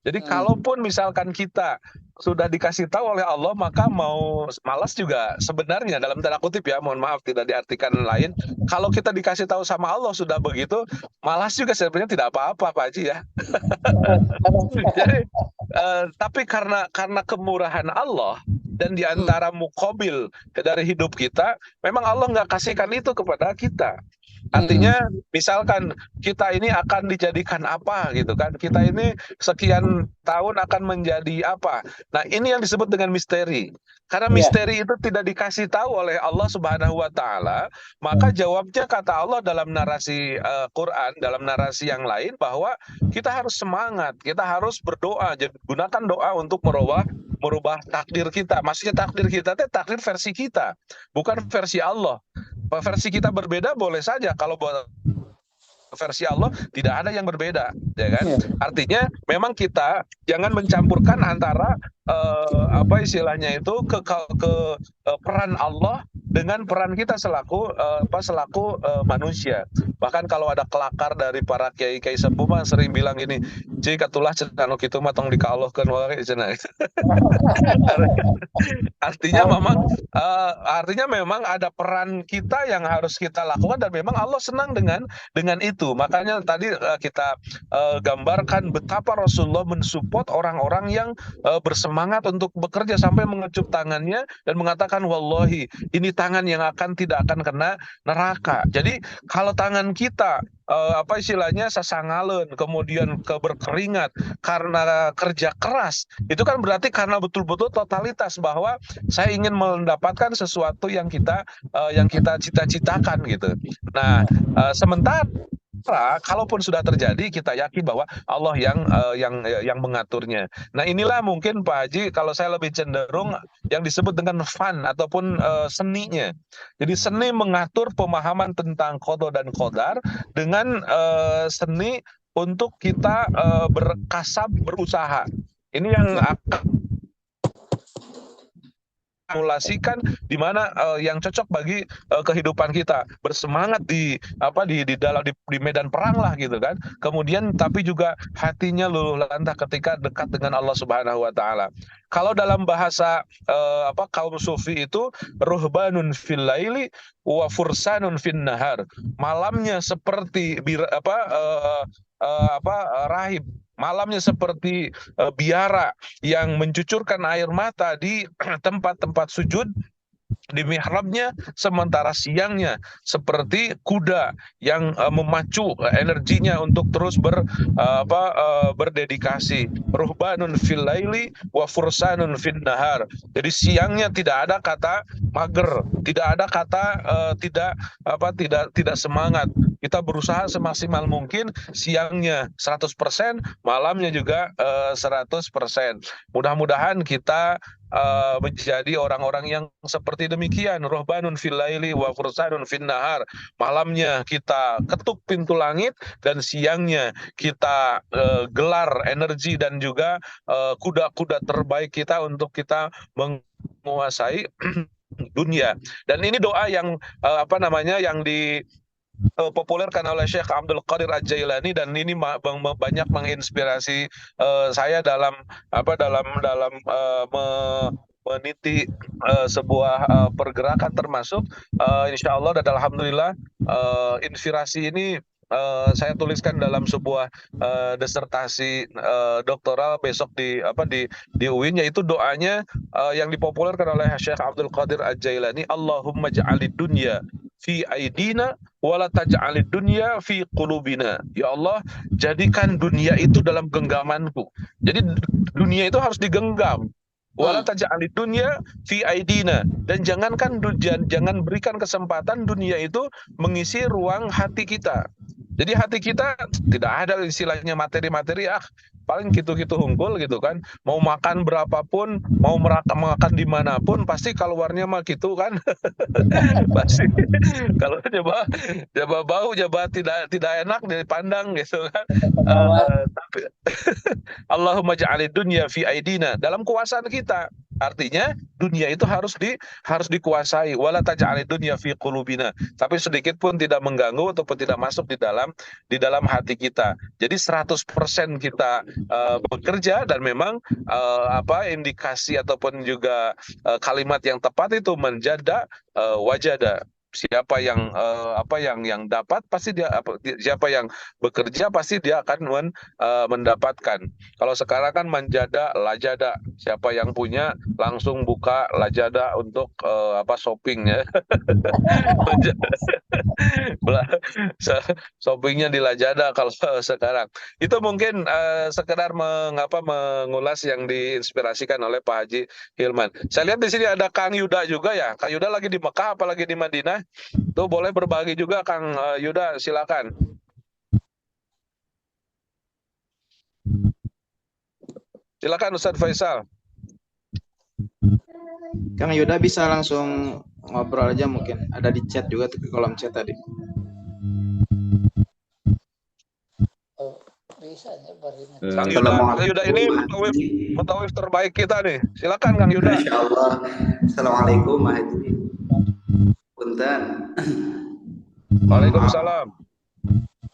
Jadi kalaupun misalkan kita sudah dikasih tahu oleh Allah, maka mau malas juga sebenarnya dalam tanda kutip ya, mohon maaf tidak diartikan lain. Kalau kita dikasih tahu sama Allah sudah begitu, malas juga sebenarnya tidak apa-apa Pak Haji ya. Jadi tapi karena kemurahan Allah dan diantara mukobil dari hidup kita, memang Allah nggak kasihkan itu kepada kita. Artinya misalkan kita ini akan dijadikan apa gitu kan, kita ini sekian tahun akan menjadi apa. Nah ini yang disebut dengan misteri. Karena misteri itu tidak dikasih tahu oleh Allah Subhanahu wa Ta'ala, maka jawabnya kata Allah dalam narasi Quran, dalam narasi yang lain, bahwa kita harus semangat, kita harus berdoa. Jadi gunakan doa untuk merubah takdir kita. Maksudnya takdir kita itu takdir versi kita, bukan versi Allah. Versi kita berbeda boleh saja, kalau versi Allah tidak ada yang berbeda, ya kan? Artinya memang kita jangan mencampurkan antara apa istilahnya itu ke peran Allah dengan peran kita selaku manusia. Bahkan kalau ada kelakar dari para kiai-kiai sepuh mah sering bilang gini, "Cik atulah cenah kitu mah tong dikaolohkeun wae cenah." Artinya memang ada peran kita yang harus kita lakukan, dan memang Allah senang dengan itu. Makanya tadi kita gambarkan betapa Rasulullah mensupport orang-orang yang bersemangat untuk bekerja sampai mengecup tangannya dan mengatakan wallahi ini tangan yang tidak akan kena neraka. Jadi kalau tangan kita apa istilahnya sasangaleun, kemudian berkeringat karena kerja keras, itu kan berarti karena betul-betul totalitas bahwa saya ingin mendapatkan sesuatu yang kita cita-citakan gitu. Nah, sementara kalaupun sudah terjadi, kita yakin bahwa Allah yang mengaturnya. Nah inilah mungkin Pak Haji, kalau saya lebih cenderung yang disebut dengan fun ataupun seninya. Jadi seni mengatur pemahaman tentang qada dan qadar dengan seni untuk kita berkasab, berusaha. Ini yang akan simulasikan di mana yang cocok bagi kehidupan kita, bersemangat di medan perang lah gitu kan, kemudian tapi juga hatinya luluh lantah ketika dekat dengan Allah Subhanahu wa Ta'ala. Kalau dalam bahasa kaum sufi itu ruhbanun fil laili wa fursanun fin nahar, malamnya seperti rahib, malamnya seperti biara yang mencucurkan air mata di tempat-tempat sujud di mihrabnya, sementara siangnya seperti kuda yang memacu energinya untuk terus berdedikasi. Ruhbanun fil laili wa fursanun fin nahar. Jadi siangnya tidak ada kata mager, tidak ada kata tidak semangat. Kita berusaha semaksimal mungkin, siangnya 100%, malamnya juga 100%. Mudah-mudahan kita menjadi orang-orang yang seperti demikian. Rohbanun fil laili wa fursanun fin nahar. Malamnya kita ketuk pintu langit dan siangnya kita gelar energi dan juga kuda-kuda terbaik kita untuk kita menguasai dunia. Dan ini doa yang yang populerkan oleh Syekh Abdul Qadir Al-Jailani, dan ini banyak menginspirasi saya dalam meniti sebuah pergerakan, termasuk insya Allah dan alhamdulillah inspirasi ini saya tuliskan dalam sebuah disertasi doktoral besok di UIN, yaitu doanya yang dipopulerkan oleh Syekh Abdul Qadir Al-Jailani, Allahumma ja'alid dunya fi aidina wala taj'alid dunya fi qulubina. Ya Allah, jadikan dunia itu dalam genggamanku. Jadi dunia itu harus digenggam. Wala taj'alid dunya fi aidina, dan jangan berikan kesempatan dunia itu mengisi ruang hati kita. Jadi hati kita tidak ada istilahnya materi-materi, paling gitu-gitu unggul gitu kan. Mau makan berapapun, mau makan dimanapun, pasti keluarnya mah gitu kan. Pasti kalau coba bau, coba tidak enak dipandang gitu kan. Tapi Allahumma ja'alid dunya fi aidina, dalam kuasaan kita. Artinya dunia itu harus dikuasai. Wala taj'alid dunya fi qulubina, tapi sedikit pun tidak mengganggu ataupun tidak masuk di dalam hati kita. Jadi 100% kita bekerja, dan memang indikasi ataupun juga kalimat yang tepat itu menjada wajada. Siapa yang yang dapat pasti siapa yang bekerja pasti dia akan mendapatkan. Kalau sekarang kan manjada lajada, siapa yang punya langsung buka lajada untuk shopping ya. Shoppingnya di Lajada kalau sekarang. Itu mungkin sekedar mengulas yang diinspirasikan oleh Pak Haji Hilman. Saya lihat di sini ada Kang Yuda juga ya. Kang Yuda lagi di Mekah apalagi di Madinah. Tuh boleh berbagi juga Kang Yuda, silakan. Silakan Ustadz Faisal. Kang Yuda bisa langsung ngobrol aja, mungkin ada di chat juga tuh, ke kolom chat tadi. Kang Yuda ini mutawif terbaik kita nih. Silakan Kang Yuda. Insyaallah. Assalamualaikum Pak Haji. Punten. Waalaikumsalam.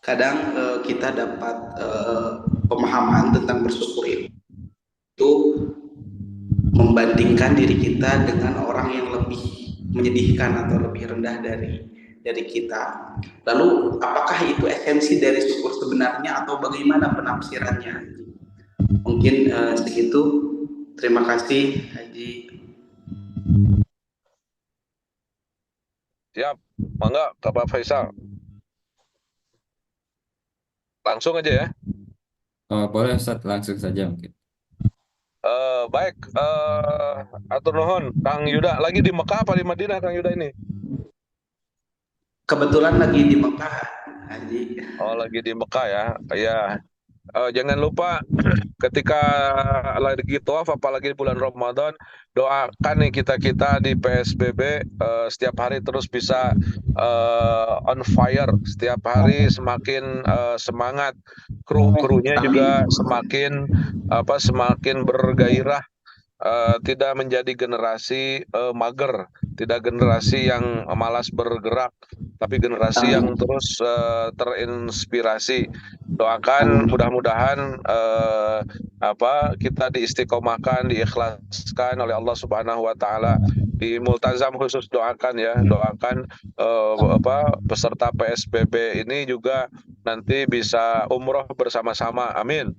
Kadang kita dapat pemahaman tentang bersyukur itu membandingkan diri kita dengan orang yang lebih menyedihkan atau lebih rendah dari kita. Lalu apakah itu esensi dari syukur sebenarnya atau bagaimana penafsirannya? Mungkin segitu. Terima kasih Haji. Siap, mangga Pak Faisal. Langsung aja ya. Boleh Ustaz, langsung saja mungkin. Baik, atur nuhun Kang Yuda, lagi di Mekah apa di Madinah Kang Yuda ini? Kebetulan lagi di Mekah, Haji. Oh, lagi di Mekah ya. Ya. Jangan lupa ketika lagi tawaf apalagi di bulan Ramadan, doakan nih kita di PSBB setiap hari terus bisa on fire, setiap hari semakin semangat, krunya juga semakin bergairah, tidak menjadi generasi mager, tidak generasi yang malas bergerak, tapi generasi yang terus terinspirasi. Doakan mudah-mudahan kita diistiqomahkan, diikhlaskan oleh Allah Subhanahu wa taala. Di Multazam khusus doakan ya, doakan peserta PSBB ini juga nanti bisa umroh bersama-sama. Amin.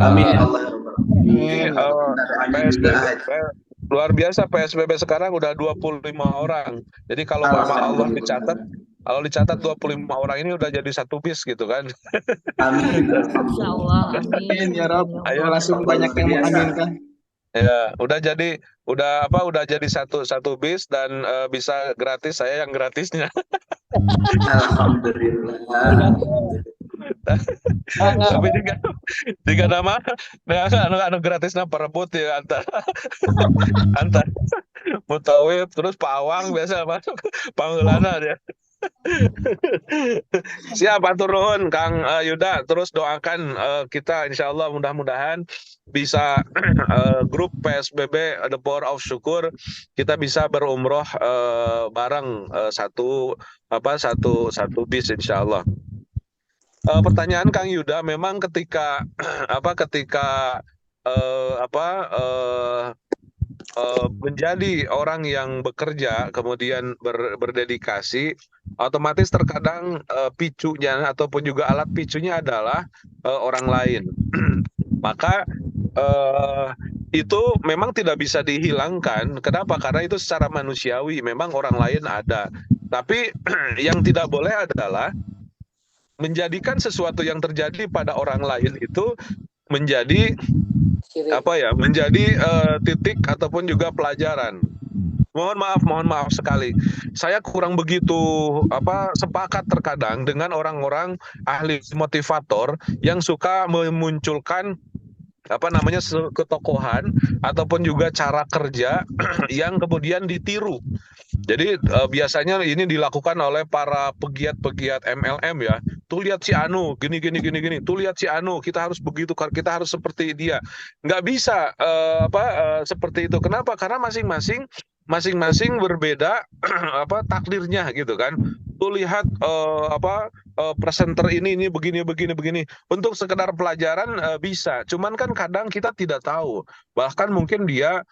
Amin ya Allah. PSBB luar biasa, PSBB sekarang udah 25 orang. Jadi kalau sama Allah dicatat 25 orang ini udah jadi satu bis gitu kan. Amin. Insyaallah, amin. Ya Rob, ayo langsung banyak yang mengaminkan. Ya, udah jadi satu bis dan bisa gratis, saya yang gratisnya. Alhamdulillah. Tapi jika nama anu gratisnya perebut ya antar mutawif terus pawang biasa masuk panggulana dia. Siap, atur nuhun Kang Yuda, terus doakan kita insyaallah mudah-mudahan bisa grup PSBB The Power of Syukur kita bisa berumroh bareng satu bis insyaallah. Pertanyaan Kang Yuda, memang ketika menjadi orang yang bekerja kemudian berdedikasi, otomatis terkadang picunya ataupun juga alat picunya adalah orang lain. Maka itu memang tidak bisa dihilangkan. Kenapa? Karena itu secara manusiawi, memang orang lain ada. Tapi yang tidak boleh adalah menjadikan sesuatu yang terjadi pada orang lain itu menjadi menjadi titik ataupun juga pelajaran. Mohon maaf sekali. Saya kurang begitu sepakat terkadang dengan orang-orang ahli motivator yang suka memunculkan ketokohan ataupun juga cara kerja yang kemudian ditiru. Jadi biasanya ini dilakukan oleh para pegiat-pegiat MLM ya. Tuh lihat si Anu gini. Tuh lihat si Anu, kita harus begitu, kita harus seperti dia. Nggak bisa seperti itu. Kenapa? Karena masing-masing berbeda takdirnya gitu kan. Tuh lihat presenter ini begini. Untuk sekedar pelajaran bisa. Cuman kan kadang kita tidak tahu. Bahkan mungkin dia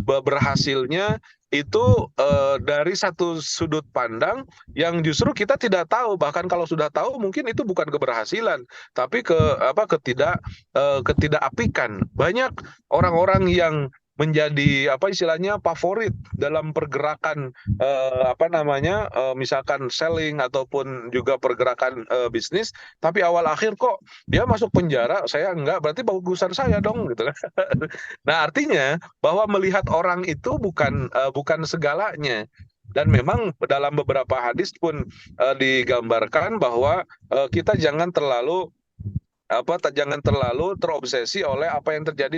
berhasilnya itu dari satu sudut pandang yang justru kita tidak tahu. Bahkan kalau sudah tahu mungkin itu bukan keberhasilan, tapi ketidakapikan. Banyak orang-orang yang menjadi istilahnya favorit dalam pergerakan misalkan selling ataupun juga pergerakan bisnis, tapi awal akhir kok dia masuk penjara, saya enggak, berarti bagusan saya dong gitu kan. Nah, artinya bahwa melihat orang itu bukan segalanya. Dan memang dalam beberapa hadis pun digambarkan bahwa kita jangan terlalu terobsesi oleh apa yang terjadi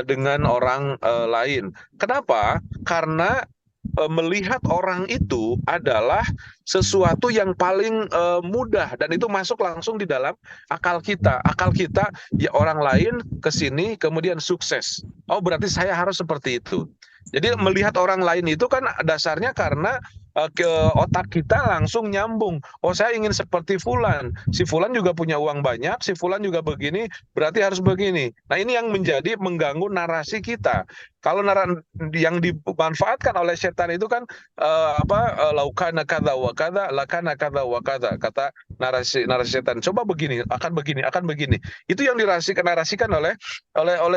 dengan orang lain. Kenapa? Karena melihat orang itu adalah sesuatu yang paling mudah dan itu masuk langsung di dalam akal kita. Akal kita ya orang lain kesini kemudian sukses. Oh berarti saya harus seperti itu. Jadi melihat orang lain itu kan dasarnya karena ke otak kita langsung nyambung. Oh saya ingin seperti Fulan. Si Fulan juga punya uang banyak, si Fulan juga begini, berarti harus begini. Nah ini yang mengganggu narasi kita. Kalau yang dimanfaatkan oleh setan itu kan laukana kadza wa kadza, lakana kadza wa kadza, kata narasi setan. Coba begini, akan begini. Itu yang narasikan oleh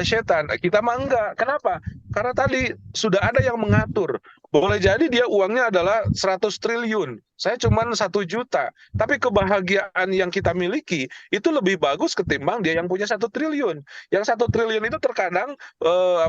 setan. Kita mah enggak. Kenapa? Karena tadi sudah ada yang mengatur. Boleh jadi dia uangnya adalah 100 triliun. Saya cuma 1 juta. Tapi kebahagiaan yang kita miliki itu lebih bagus ketimbang dia yang punya 1 triliun. Yang 1 triliun itu terkadang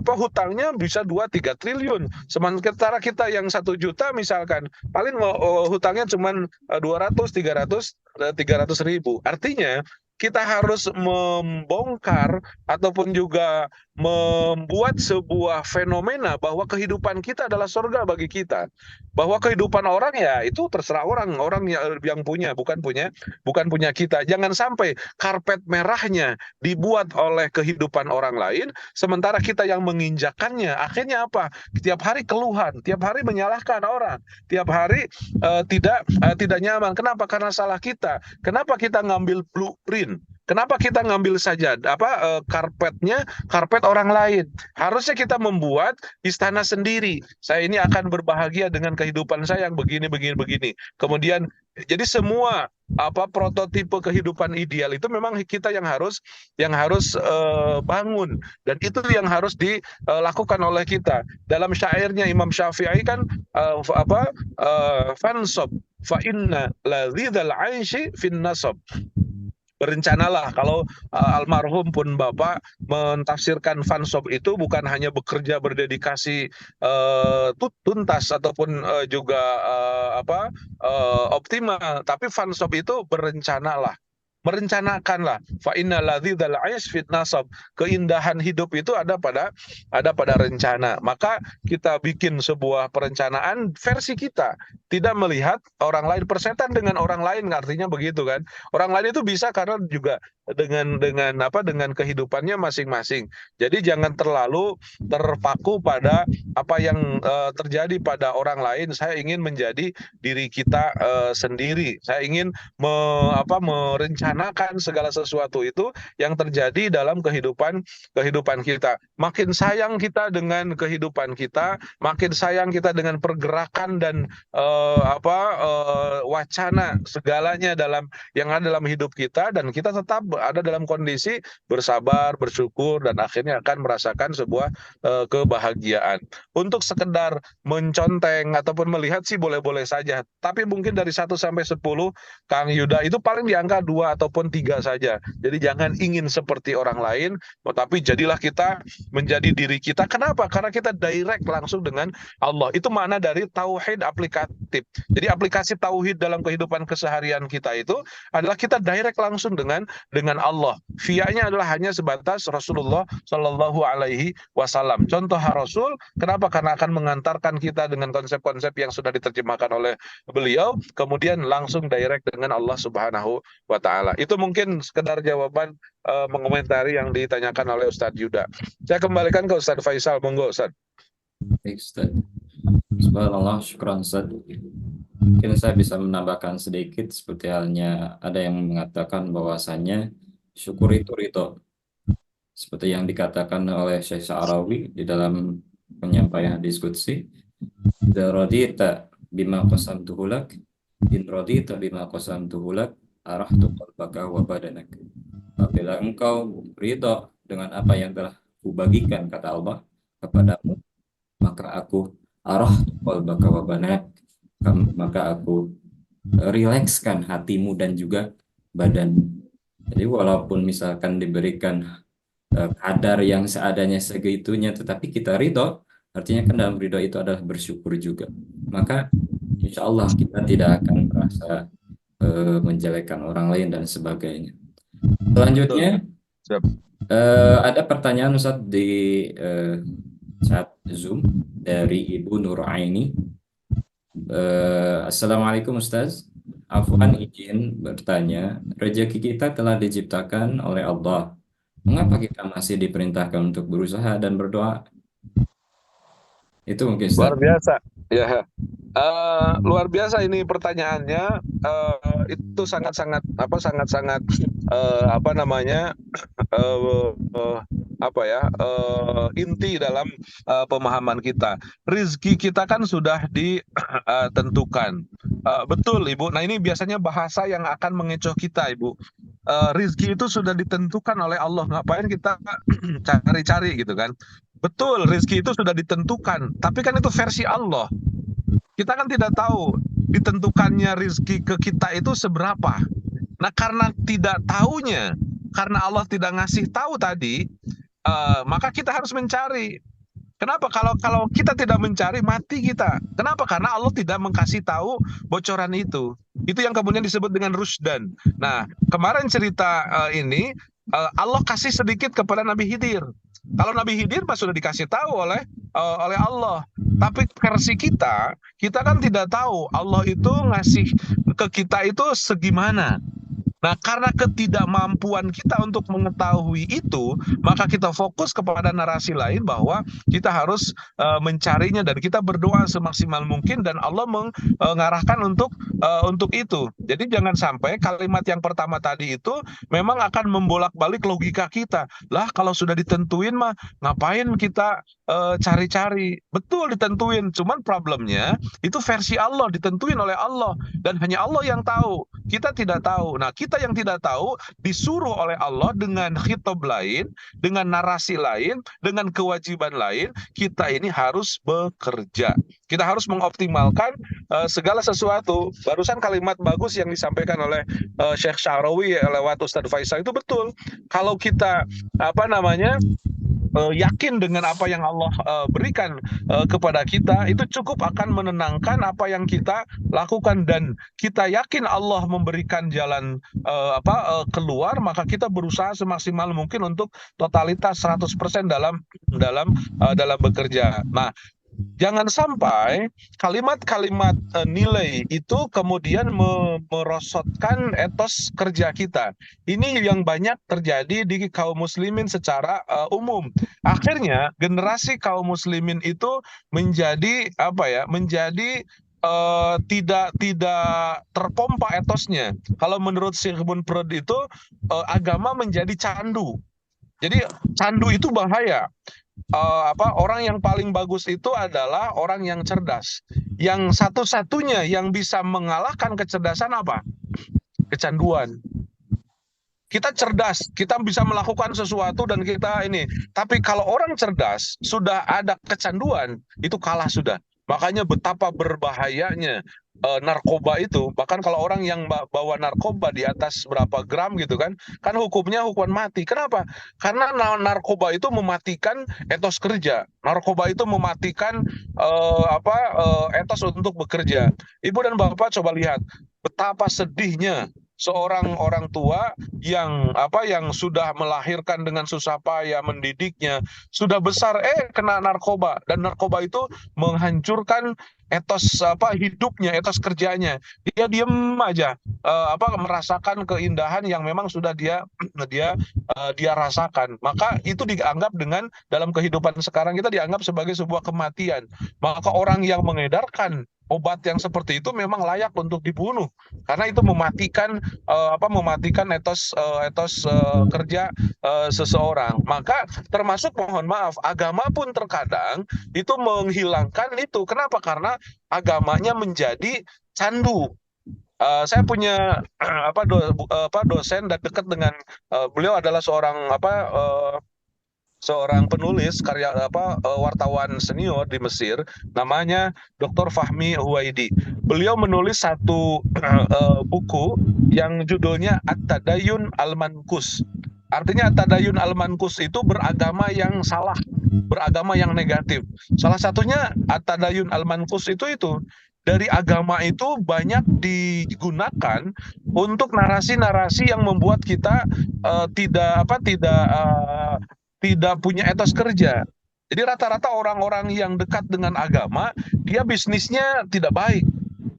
hutangnya bisa 2-3 triliun. Sementara kita yang 1 juta misalkan paling hutangnya cuma 200-300 ribu. Artinya kita harus membongkar ataupun juga membuat sebuah fenomena bahwa kehidupan kita adalah surga bagi kita. Bahwa kehidupan orang ya itu terserah orang yang punya, bukan punya kita. Jangan sampai karpet merahnya dibuat oleh kehidupan orang lain, sementara kita yang menginjakannya. Akhirnya apa? Tiap hari keluhan, tiap hari menyalahkan orang, tiap hari tidak nyaman. Kenapa? Karena salah kita. Kenapa kita ngambil blueprint? Kenapa kita ngambil saja karpet orang lain? Harusnya kita membuat istana sendiri. Saya ini akan berbahagia dengan kehidupan saya yang begini. Kemudian jadi semua prototipe kehidupan ideal itu memang kita yang harus bangun, dan itu yang harus dilakukan oleh kita. Dalam syairnya Imam Syafi'i kan fansab fa inna ladzal 'aishi fin nasab. Berencanalah. Kalau almarhum pun Bapak mentafsirkan fansob itu bukan hanya bekerja berdedikasi tuntas ataupun juga optimal, tapi fansob itu berencanalah. Merencanakanlah. Fa innal ladzal 'aish fit nasab. Keindahan hidup itu ada pada rencana. Maka kita bikin sebuah perencanaan versi kita, tidak melihat orang lain. Persetan dengan orang lain artinya begitu kan. Orang lain itu bisa karena juga dengan kehidupannya masing-masing. Jadi jangan terlalu terpaku pada apa yang terjadi pada orang lain. Saya ingin menjadi diri kita sendiri. Saya ingin merencanakan segala sesuatu itu yang terjadi dalam kehidupan kita. Makin sayang kita dengan kehidupan kita, makin sayang kita dengan pergerakan dan wacana segalanya yang ada dalam hidup kita, dan kita tetap ada dalam kondisi bersabar, bersyukur, dan akhirnya akan merasakan sebuah kebahagiaan. Untuk sekedar menconteng ataupun melihat sih boleh-boleh saja, tapi mungkin dari 1 sampai 10 Kang Yuda itu paling di angka 2 atau ataupun 3 saja. Jadi jangan ingin seperti orang lain, tetapi jadilah kita menjadi diri kita. Kenapa? Karena kita direct langsung dengan Allah. Itu makna dari tauhid aplikatif. Jadi aplikasi tauhid dalam kehidupan keseharian kita itu adalah kita direct langsung dengan Allah. Via-nya adalah hanya sebatas Rasulullah Shallallahu Alaihi Wasallam. Contoh Rasul, kenapa? Karena akan mengantarkan kita dengan konsep-konsep yang sudah diterjemahkan oleh beliau, kemudian langsung direct dengan Allah Subhanahu wa Ta'ala. Itu mungkin sekedar jawaban mengomentari yang ditanyakan oleh Ustadz Yuda. Saya kembalikan ke Ustadz Faisal, monggo Ustadz. Baik, Ustaz. Subhanallah, syukran Ustaz. Mungkin saya bisa menambahkan sedikit, seperti halnya ada yang mengatakan bahwasannya syukur itu ridho. Seperti yang dikatakan oleh Syekh Sa'rawi di dalam penyampaian diskusi, "Idza radita bima qasamtuhu lak, in radita bima qasamtuhu lak, arahtu qalbaka wa badanak." Apabila engkau ridho dengan apa yang telah kubagikan, kata Allah, kepadamu, maka aku qalbaka wa badanak, maka aku rilekskan hatimu dan juga badan. Jadi walaupun misalkan diberikan kadar yang seadanya segitunya, tetapi kita ridho, artinya kan dalam ridho itu adalah bersyukur juga. Maka insya Allah kita tidak akan merasa menjelekkan orang lain dan sebagainya. Selanjutnya ada pertanyaan Ustaz di chat Zoom dari Ibu Nuraini. Assalamualaikum Ustaz. Afwan izin bertanya, rezeki kita telah diciptakan oleh Allah. Mengapa kita masih diperintahkan untuk berusaha dan berdoa? Itu mungkin Ustaz. Luar biasa. Ya. Luar biasa ini pertanyaannya. Itu sangat-sangat inti dalam pemahaman kita. Rizki kita kan sudah ditentukan. Betul Ibu. Nah ini biasanya bahasa yang akan mengecoh kita Ibu. Rizki itu sudah ditentukan oleh Allah. Ngapain kita cari-cari gitu kan? Betul, rizki itu sudah ditentukan. Tapi kan itu versi Allah. Kita kan tidak tahu ditentukannya rizki ke kita itu seberapa. Nah karena tidak tahunya, karena Allah tidak ngasih tahu tadi, maka kita harus mencari. Kenapa? Kalau kita tidak mencari, mati kita. Kenapa? Karena Allah tidak mengkasih tahu bocoran itu. Itu yang kemudian disebut dengan rusdan. Nah, kemarin cerita ini, Allah kasih sedikit kepada Nabi Khidir. Kalau Nabi Khidir sudah dikasih tahu oleh Allah. Tapi versi kita kan tidak tahu Allah itu ngasih ke kita itu segimana. Nah, karena ketidakmampuan kita untuk mengetahui itu, maka kita fokus kepada narasi lain bahwa kita harus mencarinya dan kita berdoa semaksimal mungkin dan Allah mengarahkan untuk itu. Jadi jangan sampai kalimat yang pertama tadi itu memang akan membolak-balik logika kita. Lah kalau sudah ditentuin mah ngapain kita cari-cari? Betul ditentuin, cuman problemnya itu versi Allah, ditentuin oleh Allah dan hanya Allah yang tahu. Kita tidak tahu. Nah, kita yang tidak tahu disuruh oleh Allah dengan khitab lain, dengan narasi lain, dengan kewajiban lain, kita ini harus bekerja. Kita harus mengoptimalkan segala sesuatu. Barusan kalimat bagus yang disampaikan oleh Syekh Sa'rawi lewat Ustadz Faisal itu betul. Kalau kita yakin dengan apa yang Allah berikan kepada kita, itu cukup akan menenangkan apa yang kita lakukan dan kita yakin Allah memberikan jalan keluar, maka kita berusaha semaksimal mungkin untuk totalitas 100% dalam bekerja. Nah, jangan sampai kalimat-kalimat nilai itu kemudian merosotkan etos kerja kita. Ini yang banyak terjadi di kaum muslimin secara umum. Akhirnya generasi kaum muslimin itu menjadi tidak terpompa etosnya. Kalau menurut Sigmund Freud itu agama menjadi candu. Jadi candu itu bahaya. Orang yang paling bagus itu adalah orang yang cerdas. Yang satu-satunya yang bisa mengalahkan kecerdasan apa? Kecanduan. Kita cerdas, kita bisa melakukan sesuatu dan kita ini. Tapi kalau orang cerdas sudah ada kecanduan, itu kalah sudah. Makanya betapa berbahayanya narkoba itu. Bahkan kalau orang yang bawa narkoba di atas berapa gram gitu kan hukumnya hukuman mati. Kenapa? Karena narkoba itu mematikan etos kerja. Narkoba itu mematikan etos untuk bekerja. Ibu dan bapak coba lihat betapa sedihnya seorang orang tua yang sudah melahirkan dengan susah payah, mendidiknya sudah besar, kena narkoba, dan narkoba itu menghancurkan etos hidupnya, etos kerjanya. Dia diem aja, merasakan keindahan yang memang sudah dia rasakan. Maka itu dianggap dalam kehidupan sekarang kita dianggap sebagai sebuah kematian. Maka orang yang mengedarkan obat yang seperti itu memang layak untuk dibunuh karena itu mematikan etos kerja seseorang. Maka termasuk, mohon maaf, agama pun terkadang itu menghilangkan itu. Kenapa? Karena agamanya menjadi candu. Saya punya dosen dan dekat dengan beliau adalah seorang penulis wartawan senior di Mesir, namanya Dr. Fahmi Huwaidi. Beliau menulis satu buku yang judulnya At-Tadayun Al-Mankus. Artinya At-Tadayun Al-Mankus itu beragama yang salah, beragama yang negatif. Salah satunya At-Tadayun Al-Mankus itu dari agama itu banyak digunakan untuk narasi-narasi yang membuat kita tidak punya etos kerja. Jadi rata-rata orang-orang yang dekat dengan agama, dia bisnisnya tidak baik.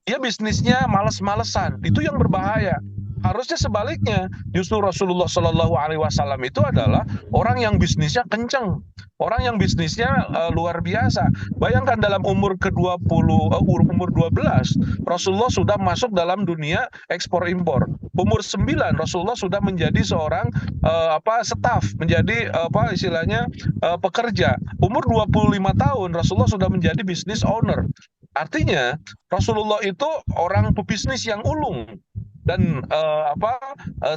Dia bisnisnya males-malesan. Itu yang berbahaya. Harusnya sebaliknya, justru Rasulullah Shallallahu Alaihi Wasallam itu adalah orang yang bisnisnya kenceng, orang yang bisnisnya luar biasa. Bayangkan dalam umur umur 12, Rasulullah sudah masuk dalam dunia ekspor impor. Umur 9, Rasulullah sudah menjadi seorang staf, menjadi pekerja. Umur 25 tahun, Rasulullah sudah menjadi business owner. Artinya Rasulullah itu orang pebisnis yang ulung. Dan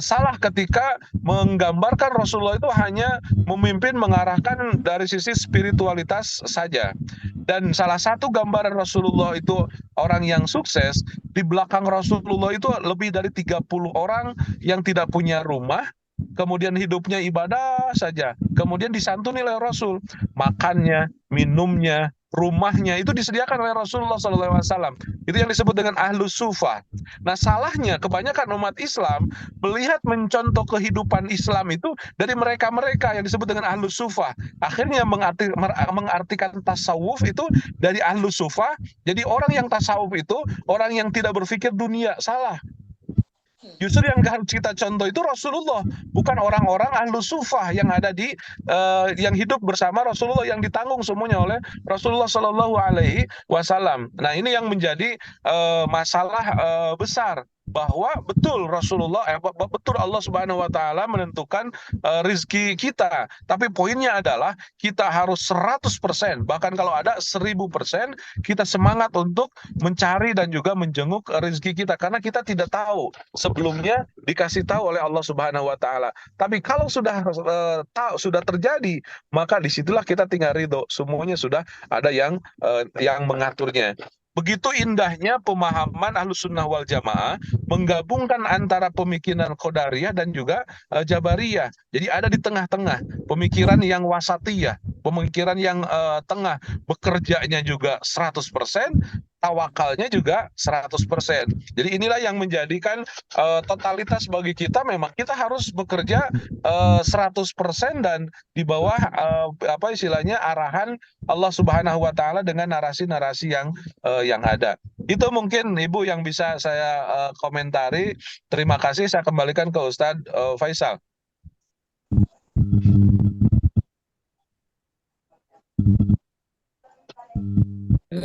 salah ketika menggambarkan Rasulullah itu hanya memimpin, mengarahkan dari sisi spiritualitas saja. Dan salah satu gambaran Rasulullah itu orang yang sukses, di belakang Rasulullah itu lebih dari 30 orang yang tidak punya rumah, kemudian hidupnya ibadah saja, kemudian disantuni oleh Rasul, makannya, minumnya, rumahnya itu disediakan oleh Rasulullah SAW. Itu yang disebut dengan ahlus sufah. Nah, salahnya kebanyakan umat Islam melihat mencontoh kehidupan Islam itu dari mereka-mereka yang disebut dengan ahlus sufah. Akhirnya mengartikan tasawuf itu dari ahlus sufah. Jadi orang yang tasawuf itu orang yang tidak berpikir dunia. Salah. Justru yang harus kita contoh itu Rasulullah, bukan orang-orang ahlu sufah yang ada yang hidup bersama Rasulullah, yang ditanggung semuanya oleh Rasulullah Shallallahu Alaihi Wasallam. Nah, ini yang menjadi masalah besar, bahwa betul betul Allah Subhanahu Wa Taala menentukan rizki kita, tapi poinnya adalah kita harus 100%, bahkan kalau ada 1000%, kita semangat untuk mencari dan juga menjenguk rizki kita, karena kita tidak tahu sebelumnya dikasih tahu oleh Allah Subhanahu Wa Taala. Tapi kalau sudah terjadi, maka disitulah kita tinggal ridho. Semuanya sudah ada yang mengaturnya. Begitu indahnya pemahaman Ahlus Sunnah wal Jamaah menggabungkan antara pemikiran Qadariyah dan juga Jabariyah. Jadi ada di tengah-tengah, pemikiran yang wasatiyah, pemikiran yang tengah, bekerjanya juga 100%, tawakalnya juga 100%. Jadi inilah yang menjadikan totalitas bagi kita, memang kita harus bekerja 100% dan di bawah arahan Allah Subhanahu Wa Taala dengan narasi-narasi yang ada. Itu mungkin Ibu yang bisa saya komentari. Terima kasih. Saya kembalikan ke Ustadz Faisal.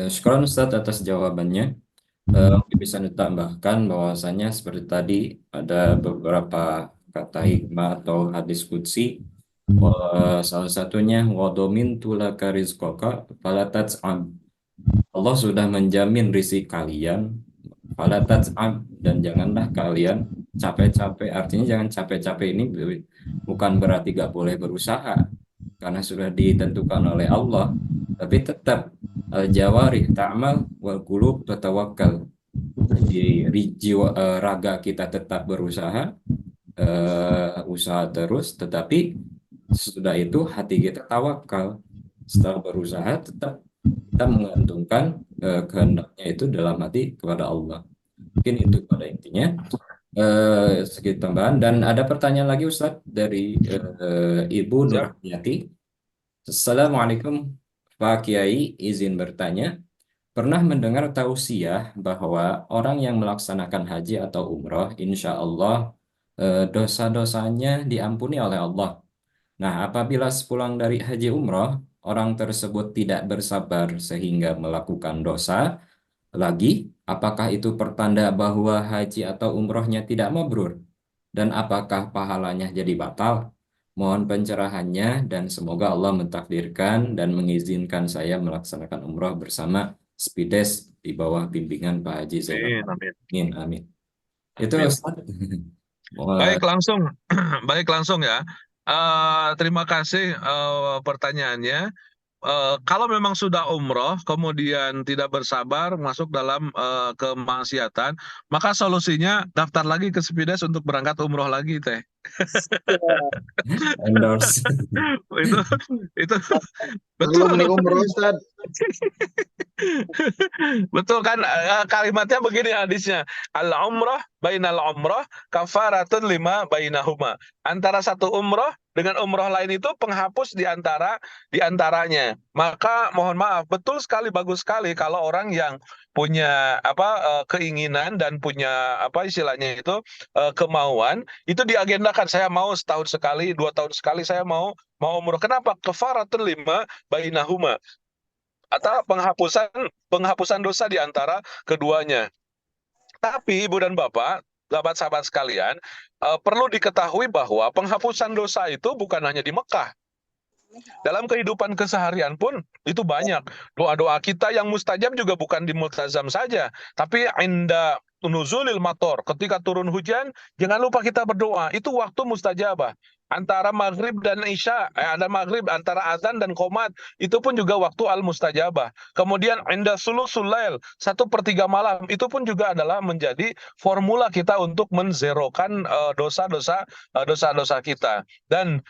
Syukran Ustadz atas jawabannya. Mungkin bisa ditambahkan bahwasanya seperti tadi ada beberapa kata hikmah atau hadis qudsi. Salah satunya wadomin tulaka rizqaka fala tat'am. Allah sudah menjamin rizki kalian, fala tat'am, dan janganlah kalian capek-capek. Artinya jangan capek-capek ini bukan berarti gak boleh berusaha, karena sudah ditentukan oleh Allah, tapi tetap Al-jawarih ta'mal wal qulub tatawakkal. Jadi raga kita tetap berusaha, usaha terus, tetapi sesudah itu hati kita tawakal. Setelah berusaha tetap kita menggantungkan kehendaknya itu dalam hati kepada Allah. Mungkin itu pada intinya. Sedikit tambahan, dan ada pertanyaan lagi Ustadz dari Ibu Siap. Nurhayati. Assalamualaikum Pak Kiai, izin bertanya. Pernah mendengar tausiah bahwa orang yang melaksanakan haji atau umroh, insya Allah dosa-dosanya diampuni oleh Allah. Nah, apabila sepulang dari haji umroh, orang tersebut tidak bersabar sehingga melakukan dosa lagi, apakah itu pertanda bahwa haji atau umrohnya tidak mabrur? Dan apakah pahalanya jadi batal? Mohon pencerahannya dan semoga Allah mentakdirkan dan mengizinkan saya melaksanakan umroh bersama Spides di bawah bimbingan Pak Haji Zainal. Amin. Amin, amin. Itu Amin. Ustaz. Baik, langsung. Baik, langsung ya. Terima kasih pertanyaannya. Kalau memang sudah umroh, kemudian tidak bersabar masuk dalam kemaksiatan, maka solusinya daftar lagi ke Spides untuk berangkat umroh lagi, Teh. Endorse. itu Belum betul. nih umroh Ustaz. Betul kan, kalimatnya begini hadisnya, al-umrah bainal umrah kafaratun lima bainahuma. Antara satu umroh dengan umroh lain itu penghapus di antaranya. Maka mohon maaf, betul sekali, bagus sekali kalau orang yang punya keinginan dan punya istilahnya itu kemauan itu diagendakan, saya mau setahun sekali, 2 tahun sekali saya mau umroh. Kenapa? Kafaratun lima bainahuma, atau penghapusan dosa di antara keduanya. Tapi Ibu dan Bapak, sahabat-sahabat sekalian, perlu diketahui bahwa penghapusan dosa itu bukan hanya di Mekah. Dalam kehidupan keseharian pun itu banyak. Doa-doa kita yang mustajab juga bukan di multazam saja, tapi inda nuzulil mator, ketika turun hujan, jangan lupa kita berdoa. Itu waktu mustajabah. Antara maghrib dan isya, ada maghrib, antara azan dan qomat, itu pun juga waktu al-mustajabah. Kemudian inda sulusul lail, 1/3 malam, itu pun juga adalah menjadi formula kita untuk menzerokan dosa-dosa kita. Dan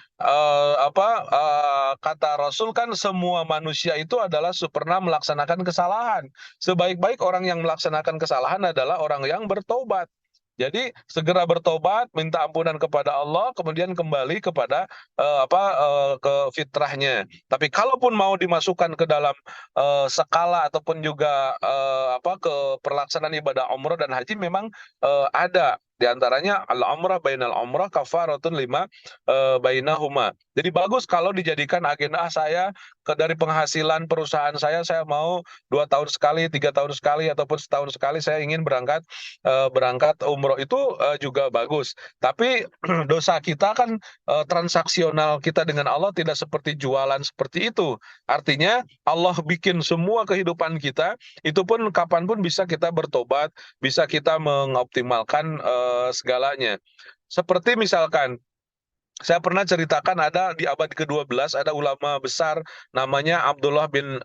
kata Rasul kan semua manusia itu adalah pernah melaksanakan kesalahan. Sebaik-baik orang yang melaksanakan kesalahan adalah orang yang bertobat. Jadi segera bertobat, minta ampunan kepada Allah, kemudian kembali kepada ke fitrahnya. Tapi kalaupun mau dimasukkan ke dalam skala ataupun juga ke pelaksanaan ibadah umrah dan haji, memang ada. Di antaranya al-umrah bainal umrah kafaratun lima bainahuma. Jadi bagus kalau dijadikan agenda saya dari penghasilan perusahaan saya mau 2 tahun sekali, 3 tahun sekali, ataupun setahun sekali saya ingin berangkat umroh, itu juga bagus. Tapi dosa kita kan transaksional kita dengan Allah tidak seperti jualan seperti itu. Artinya Allah bikin semua kehidupan kita, itu pun kapanpun bisa kita bertobat, bisa kita mengoptimalkan segalanya. Seperti misalkan, saya pernah ceritakan ada di abad ke-12 ada ulama besar namanya Abdullah bin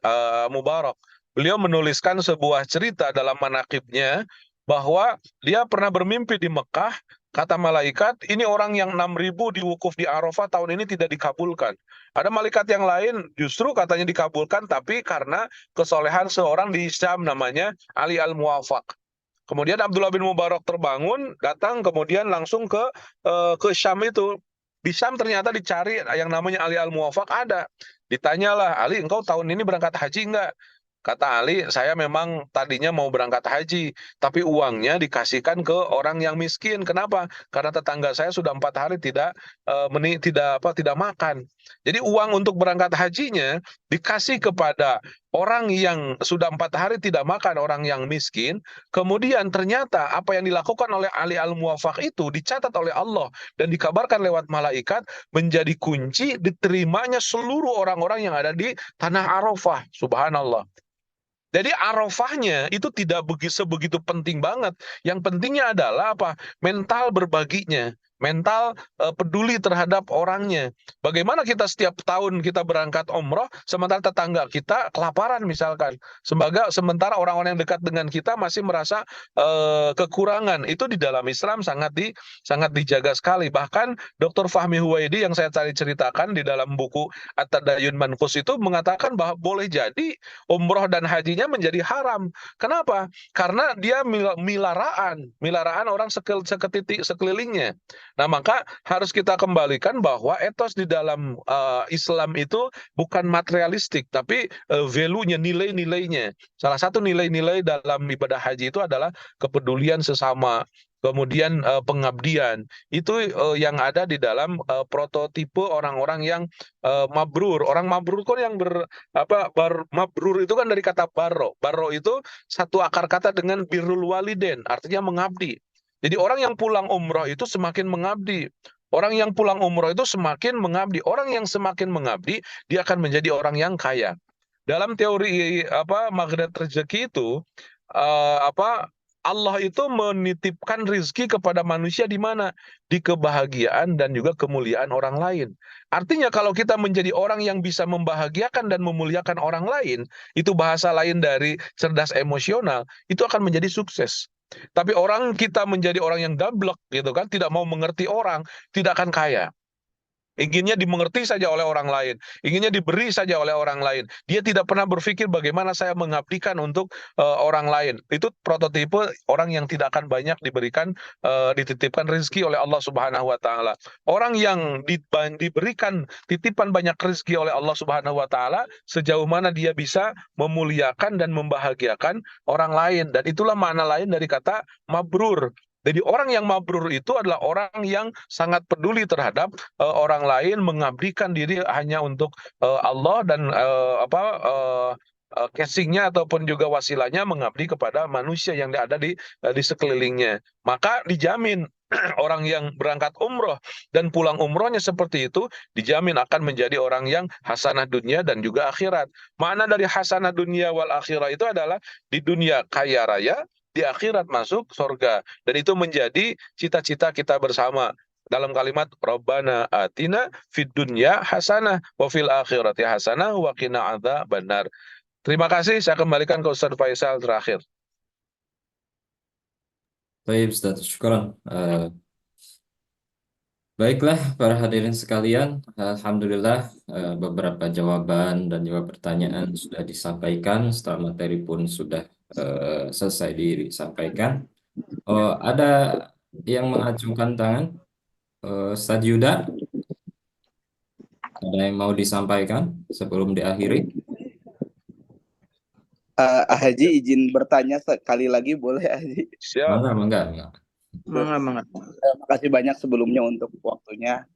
Mubarak. Beliau menuliskan sebuah cerita dalam manaqibnya bahwa dia pernah bermimpi di Mekah, kata malaikat, ini orang yang 6.000 di wukuf di Arafah tahun ini tidak dikabulkan. Ada malaikat yang lain justru katanya dikabulkan, tapi karena kesolehan seorang di Syam namanya Ali Al-Muwafaq. Kemudian Abdullah bin Mubarak terbangun, datang kemudian langsung ke Syam itu. Di Syam ternyata dicari yang namanya Ali Al-Muwafaq ada. Ditanyalah, Ali, engkau tahun ini berangkat haji enggak? Kata Ali, saya memang tadinya mau berangkat haji, tapi uangnya dikasihkan ke orang yang miskin. Kenapa? Karena tetangga saya sudah 4 hari tidak makan. Jadi uang untuk berangkat hajinya dikasih kepada orang yang sudah 4 hari tidak makan, orang yang miskin. Kemudian ternyata apa yang dilakukan oleh Ali Al-Muwafaq itu dicatat oleh Allah dan dikabarkan lewat malaikat menjadi kunci diterimanya seluruh orang-orang yang ada di tanah Arafah. Subhanallah. Jadi Arafahnya itu tidak sebegitu penting banget. Yang pentingnya adalah apa? Mental berbaginya. mental peduli terhadap orangnya. Bagaimana kita setiap tahun kita berangkat umroh, sementara tetangga kita kelaparan misalkan. Sementara orang-orang yang dekat dengan kita masih merasa kekurangan. Itu di dalam Islam sangat dijaga sekali. Bahkan Dr. Fahmi Huwaidi yang saya tadi ceritakan di dalam buku At-Tadayun Manqus itu mengatakan bahwa boleh jadi umroh dan hajinya menjadi haram. Kenapa? Karena dia milaraan orang sekelilingnya. Nah, maka harus kita kembalikan bahwa etos di dalam Islam itu bukan materialistik, tapi value-nya, nilai-nilainya. Salah satu nilai-nilai dalam ibadah haji itu adalah kepedulian sesama, kemudian pengabdian. Itu yang ada di dalam prototipe orang-orang yang mabrur. Orang mabrur kan yang mabrur itu kan dari kata barro. Barro itu satu akar kata dengan birrul waliden, artinya mengabdi. Jadi orang yang pulang umroh itu semakin mengabdi. Orang yang pulang umroh itu semakin mengabdi. Orang yang semakin mengabdi, dia akan menjadi orang yang kaya. Dalam teori magnet rezeki itu Allah itu menitipkan rizki kepada manusia di mana? Di kebahagiaan dan juga kemuliaan orang lain. Artinya kalau kita menjadi orang yang bisa membahagiakan dan memuliakan orang lain, itu bahasa lain dari cerdas emosional, itu akan menjadi sukses. Tapi orang kita menjadi orang yang dablek gitu kan, tidak mau mengerti orang, tidak akan kaya. Inginnya dimengerti saja oleh orang lain, inginnya diberi saja oleh orang lain. Dia tidak pernah berpikir bagaimana saya mengabdikan untuk orang lain. Itu prototipe orang yang tidak akan banyak dititipkan rezeki oleh Allah Subhanahu wa taala. Orang yang diberikan titipan banyak rezeki oleh Allah Subhanahu wa taala, sejauh mana dia bisa memuliakan dan membahagiakan orang lain. Dan itulah makna lain dari kata mabrur. Jadi orang yang mabrur itu adalah orang yang sangat peduli terhadap orang lain, mengabdikan diri hanya untuk Allah dan casingnya ataupun juga wasilahnya mengabdi kepada manusia yang ada di sekelilingnya. Maka dijamin orang yang berangkat umroh dan pulang umrohnya seperti itu dijamin akan menjadi orang yang hasanah dunia dan juga akhirat. Makna dari hasanah dunia wal akhirah itu adalah di dunia kaya raya, di akhirat masuk surga. Dan itu menjadi cita-cita kita bersama. Dalam kalimat Rabbana atina fid dunya hasanah wa fil akhirati hasanah wa qina adzabannar. Terima kasih, saya kembalikan ke Ustaz Faisal terakhir. Baik, Ustaz, syukran. Baiklah, para hadirin sekalian, alhamdulillah beberapa jawaban dan juga pertanyaan sudah disampaikan, setelah materi pun sudah selesai disampaikan. Ada yang mengacungkan tangan? Ustaz Yuda, ada yang mau disampaikan sebelum diakhiri? Haji izin bertanya sekali lagi, boleh Haji? Siap. Mangga. Terima kasih banyak sebelumnya untuk waktunya.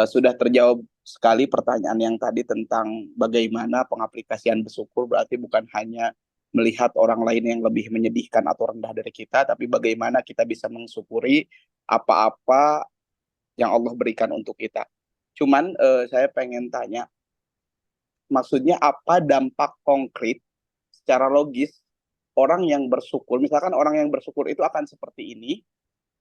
Sudah terjawab sekali pertanyaan yang tadi tentang bagaimana pengaplikasian bersyukur, berarti bukan hanya melihat orang lain yang lebih menyedihkan atau rendah dari kita, tapi bagaimana kita bisa mensyukuri apa-apa yang Allah berikan untuk kita. Cuman saya pengen tanya, maksudnya apa dampak konkret secara logis orang yang bersyukur, misalkan orang yang bersyukur itu akan seperti ini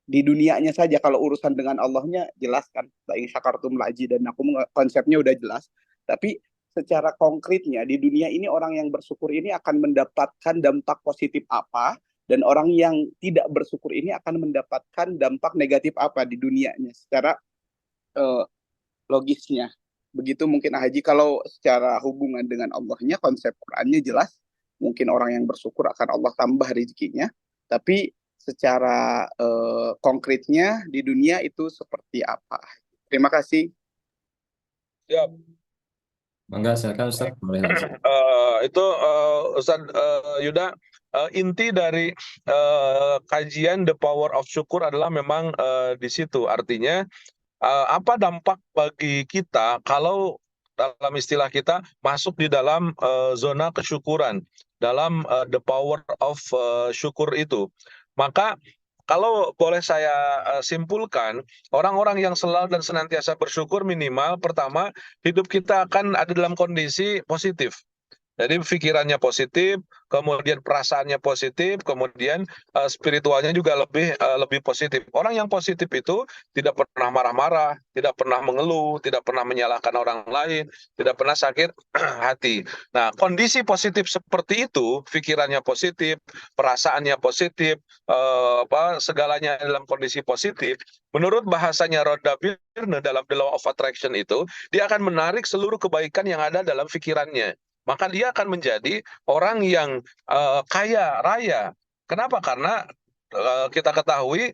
di dunianya saja. Kalau urusan dengan Allahnya jelas kan, la in syakartum la azidannakum, konsepnya udah jelas. Tapi secara konkretnya di dunia ini orang yang bersyukur ini akan mendapatkan dampak positif apa, dan orang yang tidak bersyukur ini akan mendapatkan dampak negatif apa di dunianya secara logisnya. Begitu mungkin Haji. Kalau secara hubungan dengan Allahnya, konsep Qurannya jelas, mungkin orang yang bersyukur akan Allah tambah rezekinya, tapi secara konkretnya di dunia itu seperti apa? Terima kasih. Siap. Mangga, silakan Ustaz. Boleh langsung. Itu Ustaz Yuda, inti dari kajian The Power of Syukur adalah memang di situ. Artinya apa dampak bagi kita kalau dalam istilah kita masuk di dalam zona kesyukuran, dalam the power of syukur itu. Maka kalau boleh saya simpulkan, orang-orang yang selalu dan senantiasa bersyukur, minimal pertama hidup kita akan ada dalam kondisi positif. Jadi pikirannya positif, kemudian perasaannya positif, kemudian spiritualnya juga lebih positif. Orang yang positif itu tidak pernah marah-marah, tidak pernah mengeluh, tidak pernah menyalahkan orang lain, tidak pernah sakit hati. Nah, kondisi positif seperti itu, pikirannya positif, perasaannya positif, segalanya dalam kondisi positif. Menurut bahasanya Rhonda Byrne dalam The Law of Attraction itu, dia akan menarik seluruh kebaikan yang ada dalam pikirannya. Maka dia akan menjadi orang yang kaya raya. Kenapa? Karena kita ketahui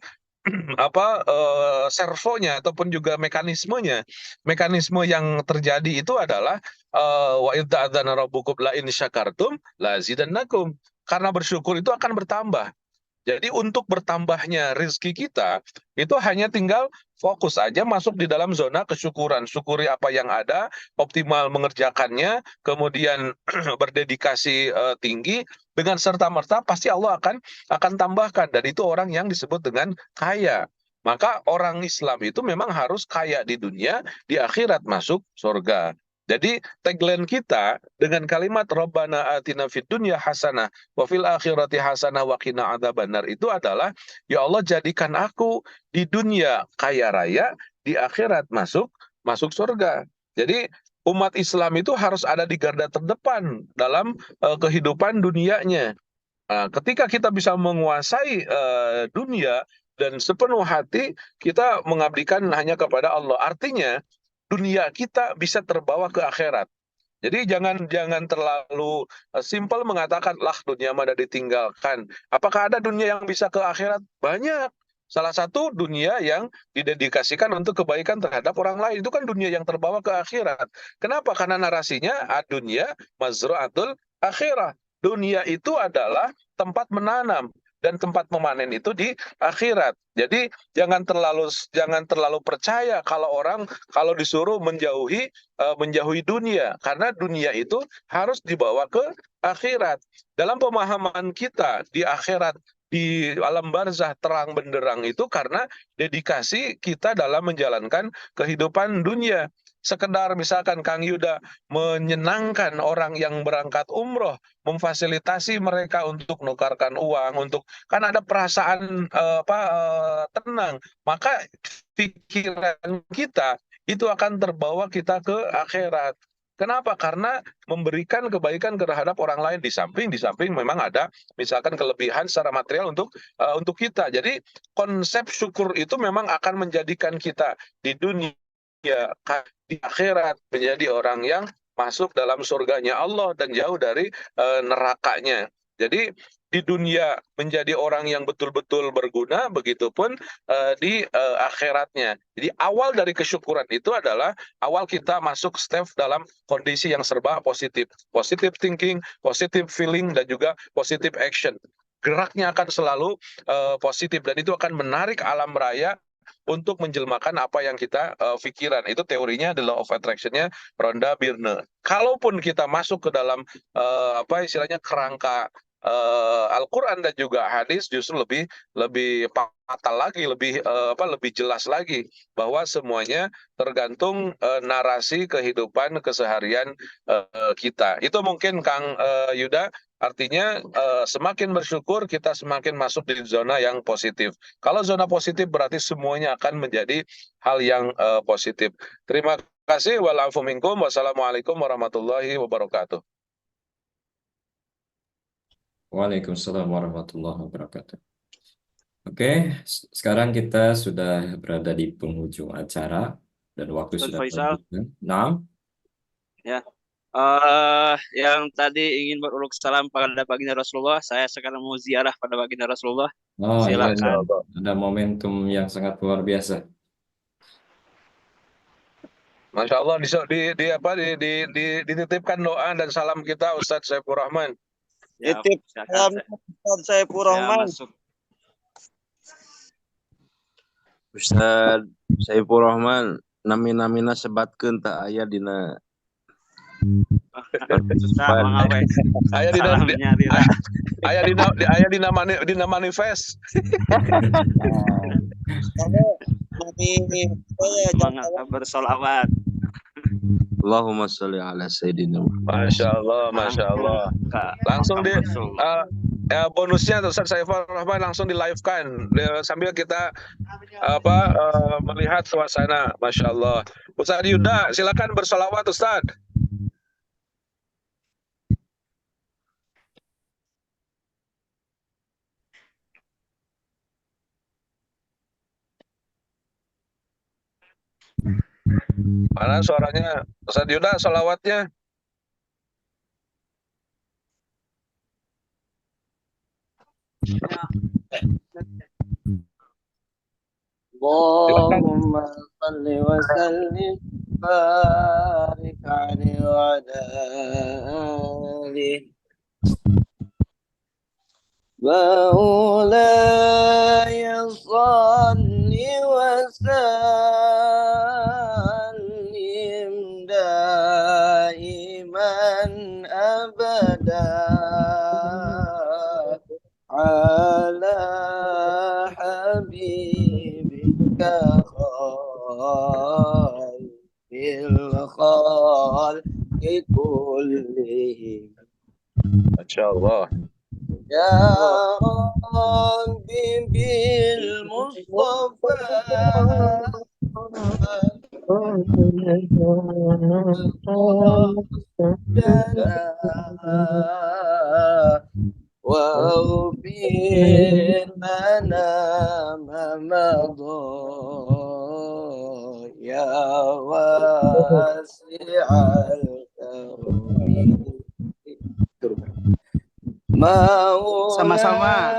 servonya ataupun juga mekanisme yang terjadi itu adalah wa idza adzana rabbukum la in syakartum la zidannakum. Karena bersyukur itu akan bertambah. Jadi untuk bertambahnya rezeki kita, itu hanya tinggal fokus aja masuk di dalam zona kesyukuran. Syukuri apa yang ada, optimal mengerjakannya, kemudian berdedikasi tinggi, dengan serta-merta pasti Allah akan tambahkan. Dan itu orang yang disebut dengan kaya. Maka orang Islam itu memang harus kaya di dunia, di akhirat masuk surga. Jadi tagline kita dengan kalimat Rabbana atina fid dunya hasanah wa fil akhirati hasanah wa qina adzabannar itu adalah, ya Allah jadikan aku di dunia kaya raya, di akhirat masuk surga. Jadi umat Islam itu harus ada di garda terdepan dalam kehidupan dunianya. Ketika kita bisa menguasai dunia dan sepenuh hati kita mengabdikan hanya kepada Allah. Artinya dunia kita bisa terbawa ke akhirat. Jadi jangan terlalu simpel mengatakan lah dunia mah ada ditinggalkan. Apakah ada dunia yang bisa ke akhirat? Banyak. Salah satu dunia yang didedikasikan untuk kebaikan terhadap orang lain. Itu kan dunia yang terbawa ke akhirat. Kenapa? Karena narasinya ad-dunya mazra'atul akhirah. Dunia itu adalah tempat menanam. Dan tempat memanen itu di akhirat. Jadi jangan terlalu percaya kalau disuruh menjauhi dunia, karena dunia itu harus dibawa ke akhirat. Dalam pemahaman kita di akhirat, di alam barzah terang benderang itu karena dedikasi kita dalam menjalankan kehidupan dunia. Sekedar misalkan Kang Yuda menyenangkan orang yang berangkat umroh, memfasilitasi mereka untuk nukarkan uang, kan ada perasaan tenang, maka pikiran kita itu akan terbawa kita ke akhirat. Kenapa? Karena memberikan kebaikan terhadap orang lain di samping memang ada misalkan kelebihan secara material untuk kita. Jadi konsep syukur itu memang akan menjadikan kita di dunia, di akhirat menjadi orang yang masuk dalam surganya Allah dan jauh dari nerakanya. Jadi di dunia menjadi orang yang betul-betul berguna, begitupun di akhiratnya. Jadi awal dari kesyukuran itu adalah awal kita masuk step dalam kondisi yang serba positif. Positive thinking, positive feeling, dan juga positive action. Geraknya akan selalu positif dan itu akan menarik alam raya untuk menjelmakan apa yang kita pikiran. Itu teorinya The Law of Attraction-nya Rhonda Byrne. Kalaupun kita masuk ke dalam istilahnya kerangka Al-Quran dan juga hadis, justru lebih fatal lagi, lebih jelas lagi bahwa semuanya tergantung narasi kehidupan keseharian kita. Itu mungkin Kang Yuda. Artinya semakin bersyukur kita semakin masuk di zona yang positif. Kalau zona positif berarti semuanya akan menjadi hal yang positif. Terima kasih. Wa'alaikum minkum. Wassalamualaikum warahmatullahi wabarakatuh. Waalaikumsalam warahmatullahi wabarakatuh. Oke, sekarang kita sudah berada di penghujung acara dan waktu Ustaz sudah Faisal. habis. Nah, Ya, yang tadi ingin beruluk salam pada baginda Rasulullah, saya sekarang mau ziarah pada baginda Rasulullah. oh iya, Silakan. ada momentum yang sangat luar biasa. Masya Allah, dititipkan doa dan salam kita Ustadz Saifur Rahman. Ya, Titip salam Ustaz Saifur Rahman. Ustaz Saifur Rahman nami-namina sebatkeun tah aya dina Aya dina manifest. Semangat bersolawat. Allahumma sholli ala sayyidina Muhammad. Masya Allah, Masya Allah. Langsung di bonusnya Ustaz Saiful Rahman langsung di live kan sambil kita melihat suasana. Masya Allah. Ustaz Yuda, silakan bersolawat Ustaz. Mana suaranya Ustaz Yuda, solawatnya? Allahumma salli wa sallim barik alaihi wa ala alihi Maulaya salli wa sallim daiman abada ala habibika khairil khalqi kullihim. Masya Allah. Ya Rabbi bil Mustafa واغفر لنا ما مضى يا واسع الكرم Sama-sama.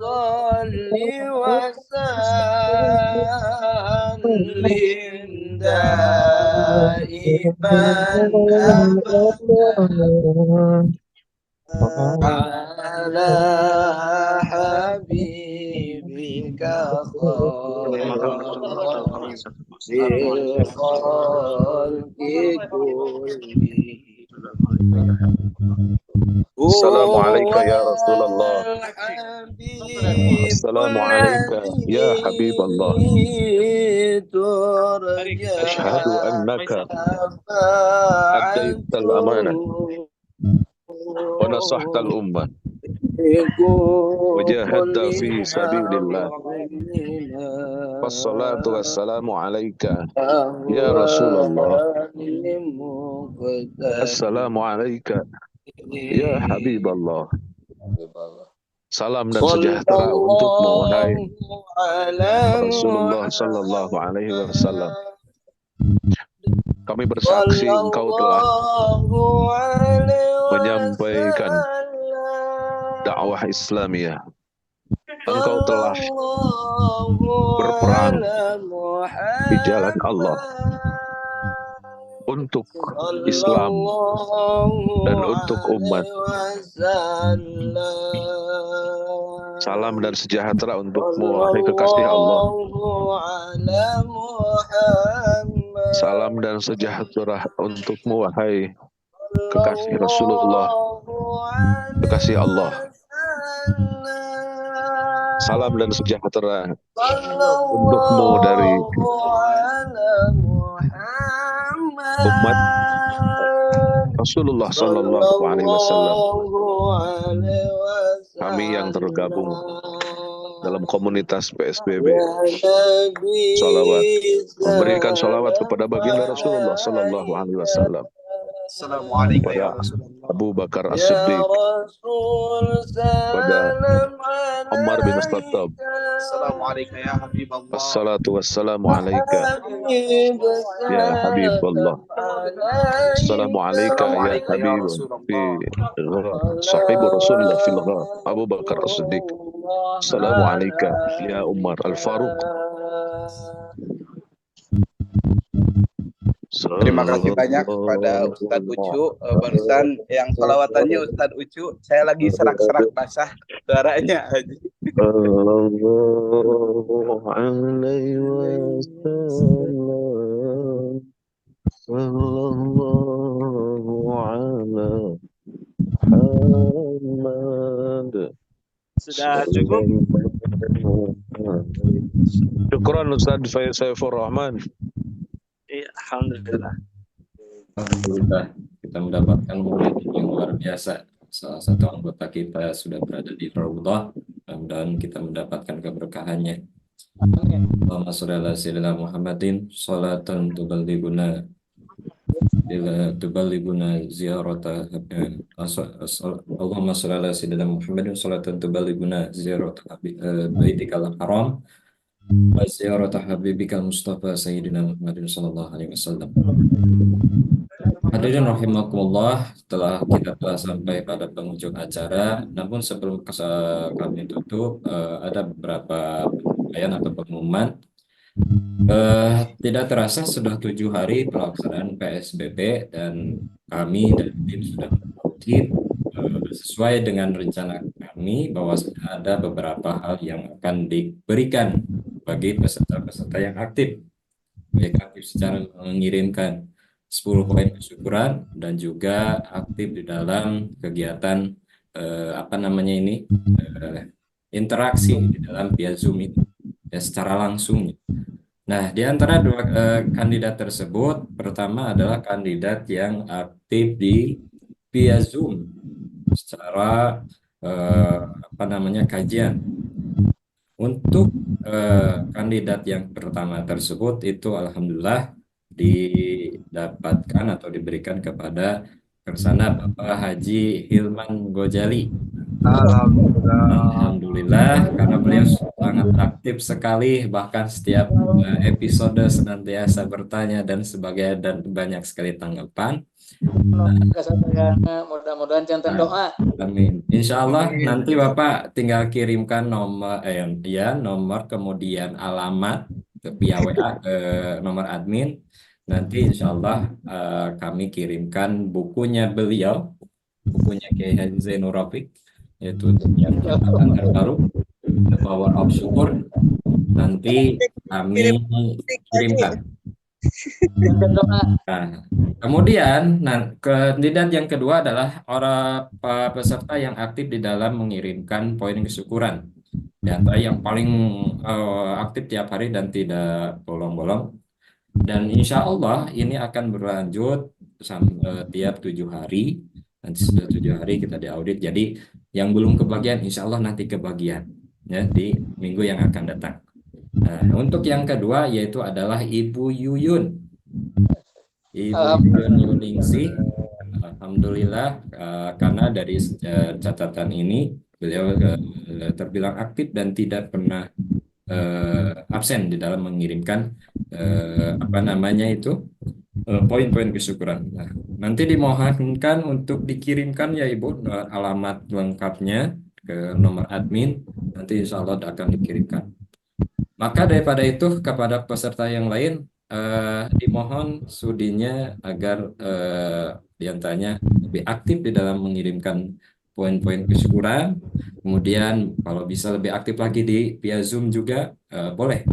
Salli wa sallim daiman abadan ala habibika khairil khalqi kullihim. Assalamualaikum ya Rasulullah. Assalamualaikum ya Habibullah. Ashhadu annaka addaital amanah wa nasahtal ummah wa jahadta fi sabilillah. Wassalatu wassalamu alaika ya Rasulullah. Assalamu alaika ya Habiballah. Salam dan sejahtera untukmu wahai Rasulullah sallallahu alaihi wasallam. Kami bersaksi engkau telah menyampaikan dakwah Islamiyah. Engkau telah berperang di jalan Allah untuk Islam dan untuk umat. Salam dan sejahtera untukmu wahai kekasih Allah. Salam dan sejahtera untukmu wahai kekasih Rasulullah, kekasih Allah. Salam dan sejahtera untukmu dari umat Rasulullah sallallahu alaihi wasallam. Kami yang tergabung dalam komunitas PSBB salawat, memberikan salawat kepada baginda Rasulullah sallallahu alaihi wasallam, kepada Abu Bakar As-Siddiq, kepada Umar bin Khattab. Assalamualaikum ya Habiballah. Assalatu wassalamu alaika ya Habibullah. Assalamu alaika ya Habib fi sahibu Rasulullah fil ghar Abu Bakar As-Siddiq. Assalamu alaika ya Umar Al-Faruq. Terima kasih banyak kepada Ustadz Ucu. Barusan yang solawatannya Ustadz Ucu, saya lagi serak-serak basah suaranya aja. Sallallahu alaihi wasallam. Sallallahu ala Muhammad. Sudah cukup? Syukran Ustaz Saiful Rahman. Iya, alhamdulillah. Alhamdulillah kita mendapatkan momen yang luar biasa. Salah satu anggota kita sudah berada di Raudhah. Mudah-mudahan kita mendapatkan keberkahannya. Allahumma sholli ala sayyidina Muhammadin sholatan tuballighuna ziyarata Allahumma sholli ala sayyidina Muhammadin sholatan tuballighuna ziyarata baitikal haram wa ziyarata habibikal Mustafa sayyidina Muhammadin sallallahu alaihi wasallam. Hadirin rahimakumullah, setelah kita telah sampai pada penghujung acara, namun sebelum kami tutup, ada beberapa penyampaian atau pengumuman. Tidak terasa sudah 7 hari pelaksanaan PSBB dan kami dan tim sudah mengaudit sesuai dengan rencana kami bahwa ada beberapa hal yang akan diberikan bagi peserta-peserta yang aktif, baik aktif secara mengirimkan 10 poin kesyukuran dan juga aktif di dalam kegiatan interaksi di dalam via Zoom ini ya, secara langsung. Nah, di antara dua kandidat tersebut, pertama adalah kandidat yang aktif di via Zoom secara kajian. Untuk kandidat yang pertama tersebut itu alhamdulillah didapatkan atau diberikan kepada Kersana Bapak Haji Hilman Gojali. Alhamdulillah, karena beliau sangat aktif sekali, bahkan setiap episode senantiasa bertanya dan sebagainya, dan banyak sekali tanggapan. Mudah-mudahan jantan doa. Amin. Insya Allah nanti Bapak tinggal kirimkan nomor kemudian alamat via WA ke nomor admin. Nanti insya Allah kami kirimkan bukunya beliau, bukunya Kiai Haji Zainur Rafiq, yaitu yang terbaru The Power of Syukur. Nanti kami kirimkan. Nah, kemudian kandidat yang kedua adalah orang peserta yang aktif di dalam mengirimkan poin kesyukuran. Di antara yang paling aktif tiap hari dan tidak bolong-bolong. Dan insya Allah ini akan berlanjut tiap 7 hari. Nanti sudah 7 hari kita diaudit. Jadi yang belum kebagian insya Allah nanti kebagian ya di minggu yang akan datang. Nah, untuk yang kedua yaitu adalah Ibu Yuyun. Ibu Yuyun Yuningsih. Alhamdulillah karena dari catatan ini beliau terbilang aktif dan tidak pernah absen di dalam mengirimkan poin-poin kesyukuran. Nah, nanti dimohonkan untuk dikirimkan ya Ibu alamat lengkapnya ke nomor admin, nanti insya Allah akan dikirimkan. Maka daripada itu kepada peserta yang lain dimohon sudinya agar diantaranya lebih aktif di dalam mengirimkan poin-poin kesyukuran. Kemudian kalau bisa lebih aktif lagi di via Zoom juga boleh.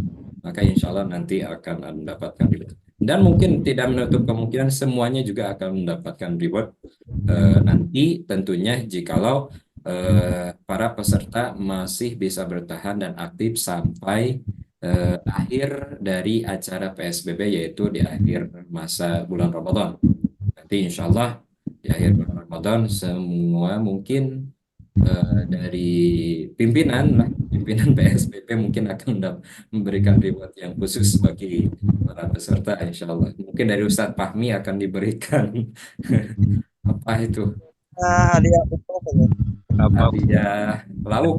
Maka insya Allah nanti akan mendapatkan reward. Dan mungkin tidak menutup kemungkinan semuanya juga akan mendapatkan reward nanti tentunya jikalau para peserta masih bisa bertahan dan aktif sampai akhir dari acara PSBB, yaitu di akhir masa bulan Ramadan. Nanti insya Allah di akhir bulan Ramadan semua mungkin dari pimpinan PSBB mungkin akan memberikan reward yang khusus bagi para peserta insya Allah. Mungkin dari Ustadz Fahmi akan diberikan apa itu? Hadiah hadiah lauk.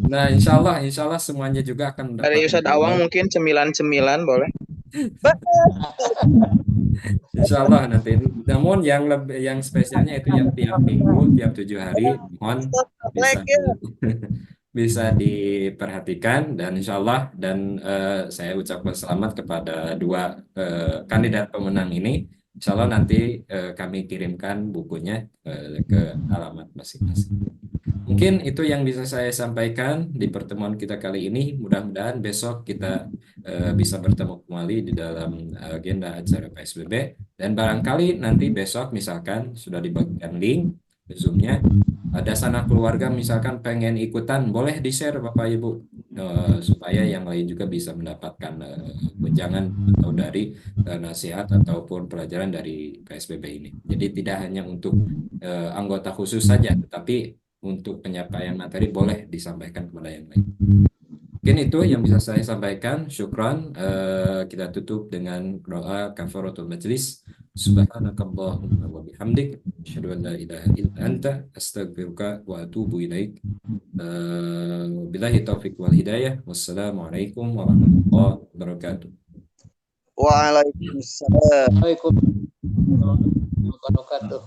Nah, insya Allah semuanya juga akan mendapatkan. Dari Ustadz Awang mungkin cemilan-cemilan boleh. Insya Allah nanti. Namun yang spesialnya itu yang tiap minggu, tiap 7 hari, mohon bisa diperhatikan dan insya Allah saya ucapkan selamat kepada 2 kandidat pemenang ini. Insya Allah nanti kami kirimkan bukunya ke alamat masing-masing. Mungkin itu yang bisa saya sampaikan di pertemuan kita kali ini. Mudah-mudahan besok kita bisa bertemu kembali di dalam agenda acara PSBB. Dan barangkali nanti besok misalkan sudah dibagikan link Zoom-nya, ada sanak keluarga misalkan pengen ikutan, boleh di-share Bapak Ibu supaya yang lain juga bisa mendapatkan wejangan atau dari nasihat ataupun pelajaran dari PSBB ini. Jadi tidak hanya untuk anggota khusus saja, tetapi untuk penyampaian materi boleh disampaikan kepada yang lain. Mungkin itu yang bisa saya sampaikan. Syukran. Kita tutup dengan doa kafaratul majlis. Subhanakallahumma wa bihamdik, asyhadu an la ilaha illa anta, astaghfiruka wa atubu ilaik. Billahi taufiq wal hidayah. Wassalamualaikum warahmatullahi wabarakatuh. Waalaikumsalam. Waalaikumsalam warahmatullahi wabarakatuh.